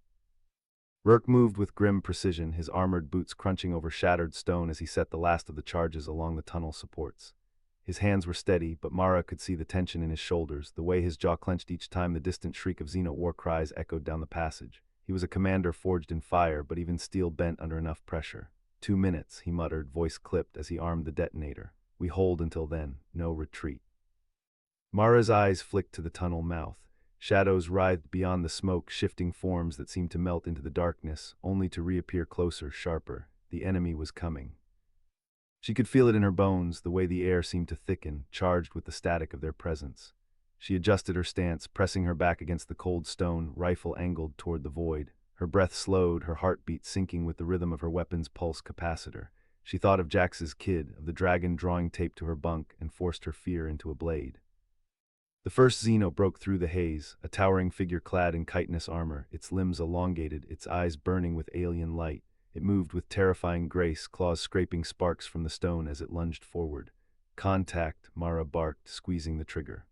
Rourke moved with grim precision, his armored boots crunching over shattered stone as he set the last of the charges along the tunnel supports. His hands were steady, but Mara could see the tension in his shoulders, the way his jaw clenched each time the distant shriek of Xeno war cries echoed down the passage. He was a commander forged in fire, but even steel bent under enough pressure. 2 minutes, he muttered, voice clipped as he armed the detonator. We hold until then, no retreat. Mara's eyes flicked to the tunnel mouth. Shadows writhed beyond the smoke, shifting forms that seemed to melt into the darkness, only to reappear closer, sharper. The enemy was coming. She could feel it in her bones, the way the air seemed to thicken, charged with the static of their presence. She adjusted her stance, pressing her back against the cold stone, rifle angled toward the void. Her breath slowed, her heartbeat syncing with the rhythm of her weapon's pulse capacitor. She thought of Jax's kid, of the dragon drawing tape to her bunk, and forced her fear into a blade. The first Xeno broke through the haze, a towering figure clad in chitinous armor, its limbs elongated, its eyes burning with alien light. It moved with terrifying grace, claws scraping sparks from the stone as it lunged forward. "Contact," Mara barked, squeezing the trigger.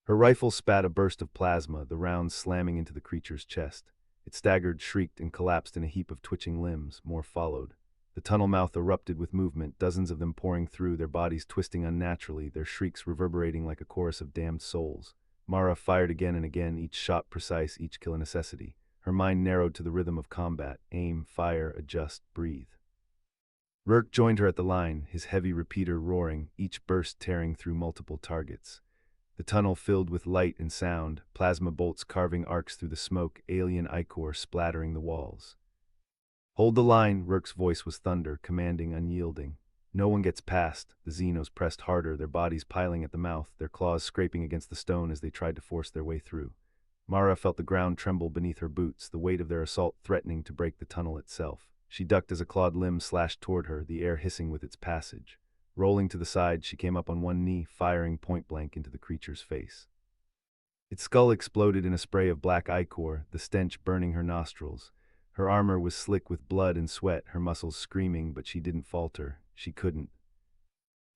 Her rifle spat a burst of plasma, the rounds slamming into the creature's chest. It staggered, shrieked, and collapsed in a heap of twitching limbs. More followed. The tunnel mouth erupted with movement, dozens of them pouring through, their bodies twisting unnaturally, their shrieks reverberating like a chorus of damned souls. Mara fired again and again, each shot precise, each kill a necessity. Her mind narrowed to the rhythm of combat: aim, fire, adjust, breathe. Rourke joined her at the line, his heavy repeater roaring, each burst tearing through multiple targets. The tunnel filled with light and sound, plasma bolts carving arcs through the smoke, alien ichor splattering the walls. "Hold the line," Rourke's voice was thunder, commanding, unyielding. "No one gets past." The Xenos pressed harder, their bodies piling at the mouth, their claws scraping against the stone as they tried to force their way through. Mara felt the ground tremble beneath her boots, the weight of their assault threatening to break the tunnel itself. She ducked as a clawed limb slashed toward her, the air hissing with its passage. Rolling to the side, she came up on one knee, firing point-blank into the creature's face. Its skull exploded in a spray of black ichor, the stench burning her nostrils. Her armor was slick with blood and sweat, her muscles screaming, but she didn't falter. She couldn't.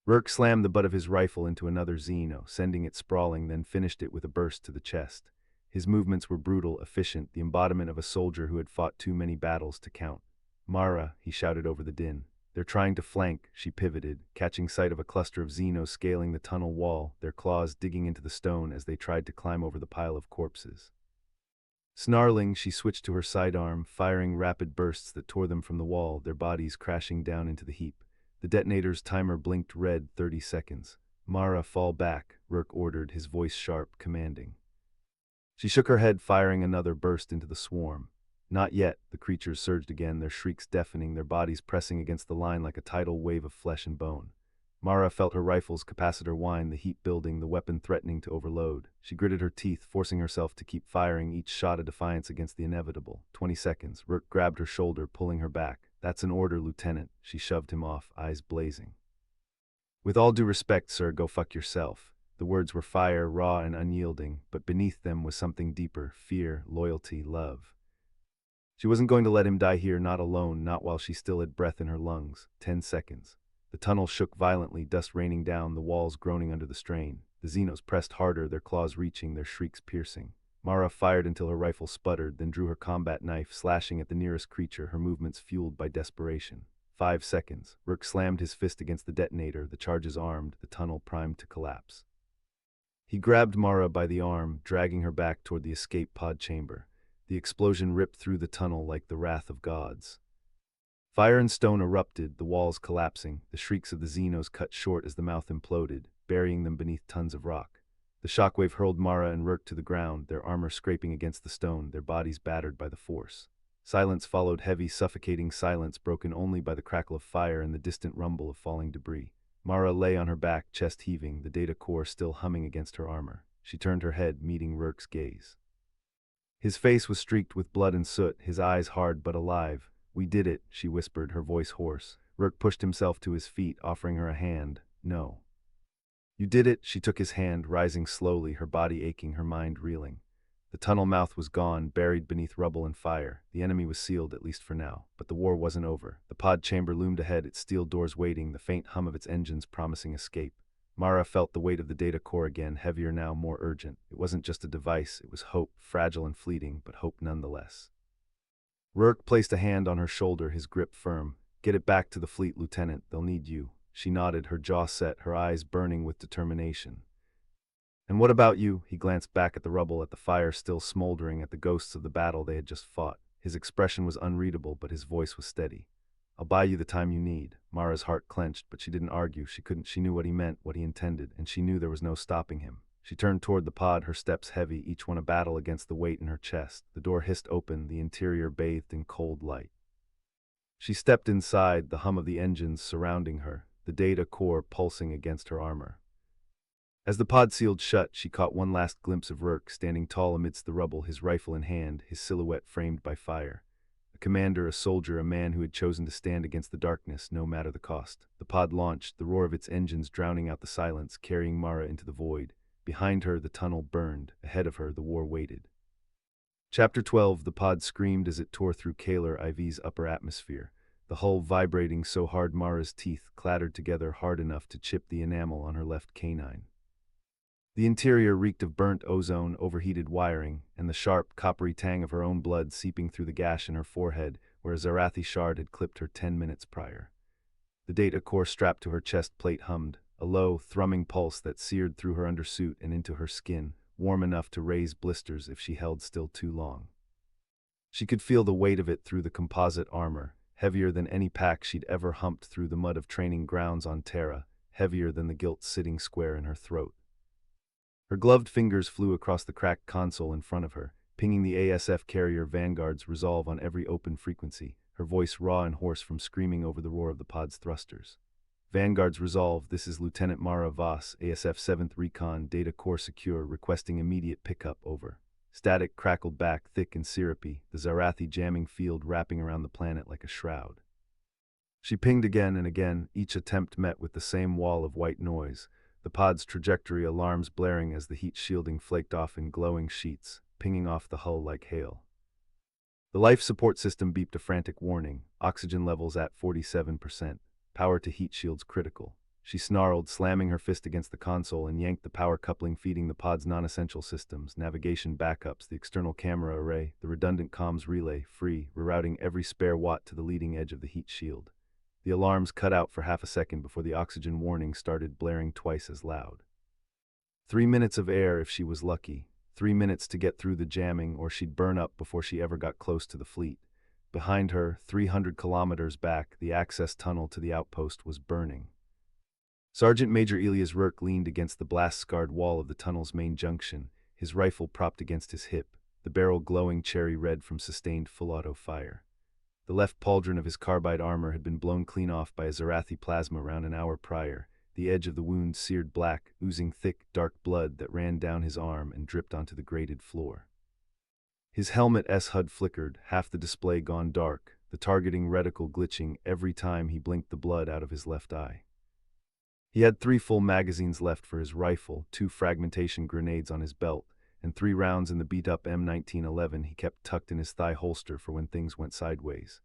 Rourke slammed the butt of his rifle into another Xeno, sending it sprawling, then finished it with a burst to the chest. His movements were brutal, efficient, the embodiment of a soldier who had fought too many battles to count. "Mara," he shouted over the din. "They're trying to flank." She pivoted, catching sight of a cluster of Xenos scaling the tunnel wall, their claws digging into the stone as they tried to climb over the pile of corpses. Snarling, she switched to her sidearm, firing rapid bursts that tore them from the wall, their bodies crashing down into the heap. The detonator's timer blinked red. 30 seconds. "Mara, fall back," Rourke ordered, his voice sharp, commanding. She shook her head, firing another burst into the swarm. Not yet. The creatures surged again, their shrieks deafening, their bodies pressing against the line like a tidal wave of flesh and bone. Mara felt her rifle's capacitor whine, the heat building, the weapon threatening to overload. She gritted her teeth, forcing herself to keep firing, each shot a defiance against the inevitable. 20 seconds. Rourke grabbed her shoulder, pulling her back. "That's an order, Lieutenant." She shoved him off, eyes blazing. "With all due respect, sir, go fuck yourself." The words were fire, raw and unyielding, but beneath them was something deeper: fear, loyalty, love. She wasn't going to let him die here, not alone, not while she still had breath in her lungs. 10 seconds. The tunnel shook violently, dust raining down, the walls groaning under the strain. The Xenos pressed harder, their claws reaching, their shrieks piercing. Mara fired until her rifle sputtered, then drew her combat knife, slashing at the nearest creature, her movements fueled by desperation. 5 seconds. Rourke slammed his fist against the detonator, the charges armed, the tunnel primed to collapse. He grabbed Mara by the arm, dragging her back toward the escape pod chamber. The explosion ripped through the tunnel like the wrath of gods. Fire and stone erupted, the walls collapsing, the shrieks of the Xenos cut short as the mouth imploded, burying them beneath tons of rock. The shockwave hurled Mara and Rourke to the ground, their armor scraping against the stone, their bodies battered by the force. Silence followed, heavy, suffocating silence broken only by the crackle of fire and the distant rumble of falling debris. Mara lay on her back, chest heaving, the data core still humming against her armor. She turned her head, meeting Rourke's gaze. His face was streaked with blood and soot, his eyes hard but alive. "We did it," she whispered, her voice hoarse. Rourke pushed himself to his feet, offering her a hand. "No." "You did it." She took his hand, rising slowly, her body aching, her mind reeling. The tunnel mouth was gone, buried beneath rubble and fire. The enemy was sealed, at least for now. But the war wasn't over. The pod chamber loomed ahead, its steel doors waiting, the faint hum of its engines promising escape. Mara felt the weight of the data core again, heavier now, more urgent. It wasn't just a device, it was hope, fragile and fleeting, but hope nonetheless. Rourke placed a hand on her shoulder, his grip firm. "Get it back to the fleet, Lieutenant. They'll need you." She nodded, her jaw set, her eyes burning with determination. "And what about you?" He glanced back at the rubble, at the fire still smoldering, at the ghosts of the battle they had just fought. His expression was unreadable, but his voice was steady. "I'll buy you the time you need." Mara's heart clenched, but she didn't argue. She couldn't. She knew what he meant, what he intended, and she knew there was no stopping him. She turned toward the pod, her steps heavy, each one a battle against the weight in her chest. The door hissed open, the interior bathed in cold light. She stepped inside, the hum of the engines surrounding her, the data core pulsing against her armor. As the pod sealed shut, she caught one last glimpse of Rourke, standing tall amidst the rubble, his rifle in hand, his silhouette framed by fire. A commander, a soldier, a man who had chosen to stand against the darkness, no matter the cost. The pod launched, the roar of its engines drowning out the silence, carrying Mara into the void. Behind her, the tunnel burned. Ahead of her, the war waited. Chapter 12. The pod screamed as it tore through Kalar IV's upper atmosphere, the hull vibrating so hard Mara's teeth clattered together hard enough to chip the enamel on her left canine. The interior reeked of burnt ozone, overheated wiring, and the sharp, coppery tang of her own blood seeping through the gash in her forehead where a Zarathi shard had clipped her 10 minutes prior. The data core strapped to her chest plate hummed, a low, thrumming pulse that seared through her undersuit and into her skin, warm enough to raise blisters if she held still too long. She could feel the weight of it through the composite armor, heavier than any pack she'd ever humped through the mud of training grounds on Terra, heavier than the guilt sitting square in her throat. Her gloved fingers flew across the cracked console in front of her, pinging the ASF carrier Vanguard's resolve on every open frequency, her voice raw and hoarse from screaming over the roar of the pod's thrusters. "Vanguard's resolve, this is Lieutenant Mara Voss, ASF 7th Recon, data core secure, requesting immediate pickup, over." Static crackled back, thick and syrupy, the Zarathi jamming field wrapping around the planet like a shroud. She pinged again and again, each attempt met with the same wall of white noise, the pod's trajectory alarms blaring as the heat shielding flaked off in glowing sheets, pinging off the hull like hail. The life support system beeped a frantic warning, oxygen levels at 47%, power to heat shields critical. She snarled, slamming her fist against the console, and yanked the power coupling feeding the pod's non-essential systems, navigation backups, the external camera array, the redundant comms relay, free, rerouting every spare watt to the leading edge of the heat shield. The alarms cut out for half a second before the oxygen warning started blaring twice as loud. 3 minutes of air if she was lucky, 3 minutes to get through the jamming, or she'd burn up before she ever got close to the fleet. Behind her, 300 kilometers back, the access tunnel to the outpost was burning. Sergeant Major Elias Rourke leaned against the blast-scarred wall of the tunnel's main junction, his rifle propped against his hip, the barrel glowing cherry red from sustained full-auto fire. The left pauldron of his carbide armor had been blown clean off by a Zarathi plasma around an hour prior, the edge of the wound seared black, oozing thick, dark blood that ran down his arm and dripped onto the grated floor. His helmet S-HUD flickered, half the display gone dark, the targeting reticle glitching every time he blinked the blood out of his left eye. He had 3 full magazines left for his rifle, 2 fragmentation grenades on his belt, and 3 rounds in the beat-up M1911 he kept tucked in his thigh holster for when things went sideways.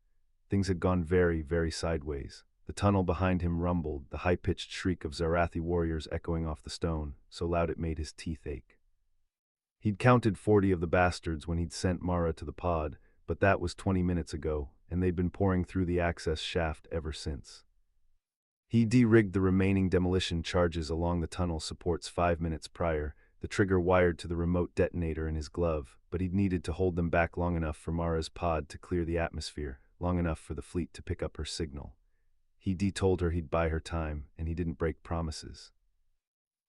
Things had gone very, very sideways. The tunnel behind him rumbled, the high-pitched shriek of Zarathi warriors echoing off the stone, so loud it made his teeth ache. He'd counted 40 of the bastards when he'd sent Mara to the pod, but that was 20 minutes ago, and they'd been pouring through the access shaft ever since. He de-rigged the remaining demolition charges along the tunnel supports 5 minutes prior, the trigger wired to the remote detonator in his glove, but he'd needed to hold them back long enough for Mara's pod to clear the atmosphere, long enough for the fleet to pick up her signal. He told her he'd buy her time, and he didn't break promises.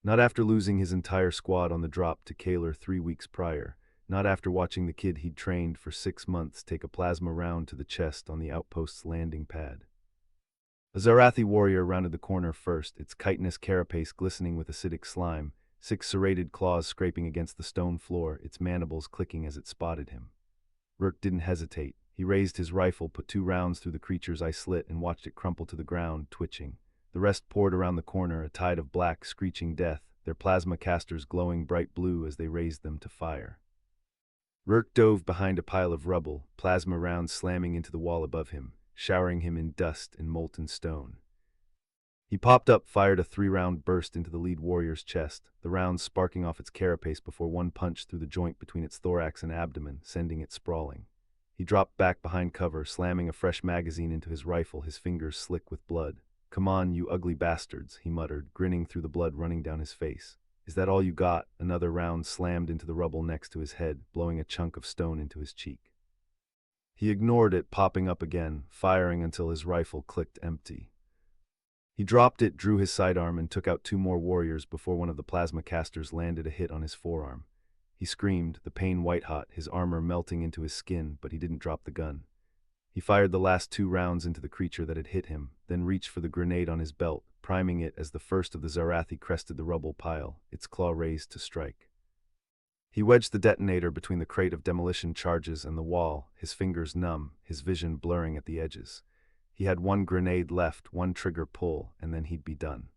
Not after losing his entire squad on the drop to Kaler 3 weeks prior. Not after watching the kid he'd trained for 6 months take a plasma round to the chest on the outpost's landing pad. A Zarathi warrior rounded the corner first, its chitinous carapace glistening with acidic slime, 6 serrated claws scraping against the stone floor, its mandibles clicking as it spotted him. Rourke didn't hesitate. He raised his rifle, put 2 rounds through the creature's eye slit, and watched it crumple to the ground, twitching. The rest poured around the corner, a tide of black, screeching death, their plasma casters glowing bright blue as they raised them to fire. Rourke dove behind a pile of rubble, plasma rounds slamming into the wall above him, showering him in dust and molten stone. He popped up, fired a 3-round burst into the lead warrior's chest, the rounds sparking off its carapace before one punched through the joint between its thorax and abdomen, sending it sprawling. He dropped back behind cover, slamming a fresh magazine into his rifle, his fingers slick with blood. "Come on, you ugly bastards," he muttered, grinning through the blood running down his face. "Is that all you got?" Another round slammed into the rubble next to his head, blowing a chunk of stone into his cheek. He ignored it, popping up again, firing until his rifle clicked empty. He dropped it, drew his sidearm, and took out 2 more warriors before one of the plasma casters landed a hit on his forearm. He screamed, the pain white-hot, his armor melting into his skin, but he didn't drop the gun. He fired the last 2 rounds into the creature that had hit him, then reached for the grenade on his belt, priming it as the first of the Zarathi crested the rubble pile, its claw raised to strike. He wedged the detonator between the crate of demolition charges and the wall, his fingers numb, his vision blurring at the edges. He had 1 grenade left, 1 trigger pull, and then he'd be done.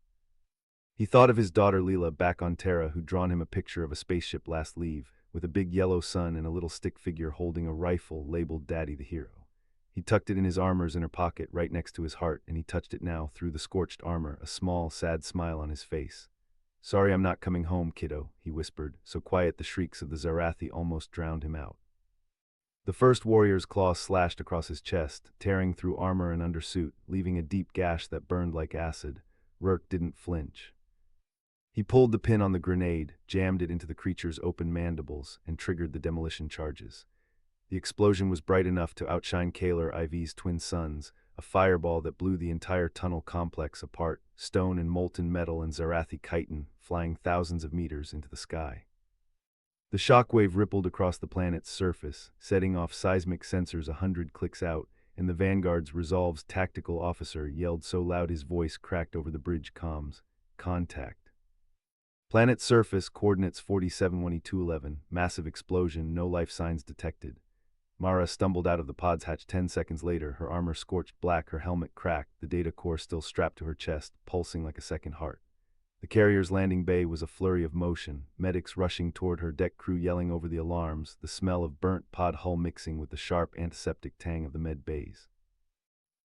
He thought of his daughter Leela back on Terra, who'd drawn him a picture of a spaceship last leave, with a big yellow sun and a little stick figure holding a rifle labeled Daddy the Hero. He tucked it in his armor's inner pocket right next to his heart, and he touched it now through the scorched armor, a small, sad smile on his face. "Sorry I'm not coming home, kiddo," he whispered, so quiet the shrieks of the Zarathi almost drowned him out. The first warrior's claw slashed across his chest, tearing through armor and undersuit, leaving a deep gash that burned like acid. Rourke didn't flinch. He pulled the pin on the grenade, jammed it into the creature's open mandibles, and triggered the demolition charges. The explosion was bright enough to outshine Kaler IV's twin suns, a fireball that blew the entire tunnel complex apart, stone and molten metal and Zarathi chitin flying thousands of meters into the sky. The shockwave rippled across the planet's surface, setting off seismic sensors 100 clicks out, and the Vanguard's Resolve's tactical officer yelled so loud his voice cracked over the bridge comms. "Contact." Planet surface, coordinates 471211, massive explosion, no life signs detected. Mara stumbled out of the pod's hatch 10 seconds later, her armor scorched black, her helmet cracked, the data core still strapped to her chest, pulsing like a second heart. The carrier's landing bay was a flurry of motion, medics rushing toward her, deck crew yelling over the alarms, the smell of burnt pod hull mixing with the sharp antiseptic tang of the med bays.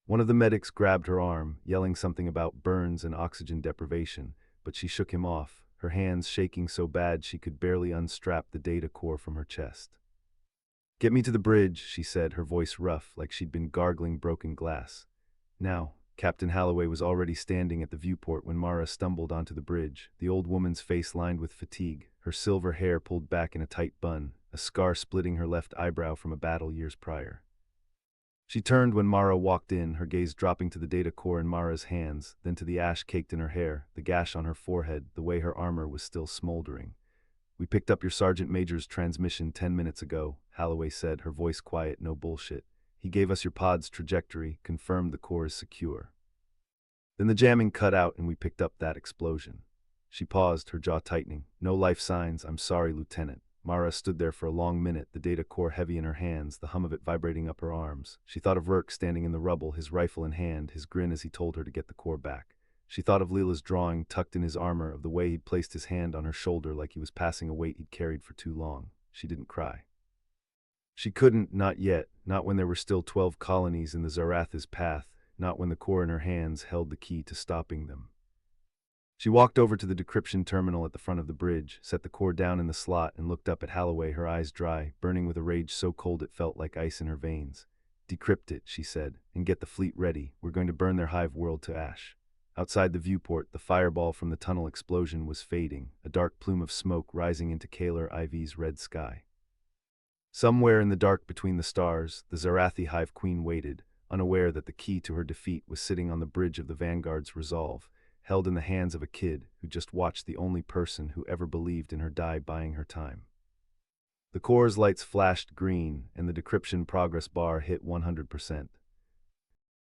One of the medics grabbed her arm, yelling something about burns and oxygen deprivation, but she shook him off, her hands shaking so bad she could barely unstrap the data core from her chest. "Get me to the bridge," she said, her voice rough, like she'd been gargling broken glass. Now, Captain Halloway was already standing at the viewport when Mara stumbled onto the bridge, the old woman's face lined with fatigue, her silver hair pulled back in a tight bun, a scar splitting her left eyebrow from a battle years prior. She turned when Mara walked in, her gaze dropping to the data core in Mara's hands, then to the ash caked in her hair, the gash on her forehead, the way her armor was still smoldering. "We picked up your Sergeant Major's transmission 10 minutes ago," Halloway said, her voice quiet, no bullshit. "He gave us your pod's trajectory, confirmed the core is secure." Then the jamming cut out and we picked up that explosion. She paused, her jaw tightening. "No life signs, I'm sorry, Lieutenant." Mara stood there for a long minute, the data core heavy in her hands, the hum of it vibrating up her arms. She thought of Rourke standing in the rubble, his rifle in hand, his grin as he told her to get the core back. She thought of Leela's drawing, tucked in his armor, of the way he'd placed his hand on her shoulder like he was passing a weight he'd carried for too long. She didn't cry. She couldn't, not yet, not when there were still 12 colonies in the Zaratha's path, not when the core in her hands held the key to stopping them. She walked over to the decryption terminal at the front of the bridge, set the core down in the slot, and looked up at Halloway, her eyes dry, burning with a rage so cold it felt like ice in her veins. "Decrypt it," she said, "and get the fleet ready. We're going to burn their hive world to ash." Outside the viewport, the fireball from the tunnel explosion was fading, a dark plume of smoke rising into Kaler IV's red sky. Somewhere in the dark between the stars, the Zarathi Hive Queen waited, unaware that the key to her defeat was sitting on the bridge of the Vanguard's Resolve, held in the hands of a kid who just watched the only person who ever believed in her die buying her time. The core's lights flashed green, and the decryption progress bar hit 100%.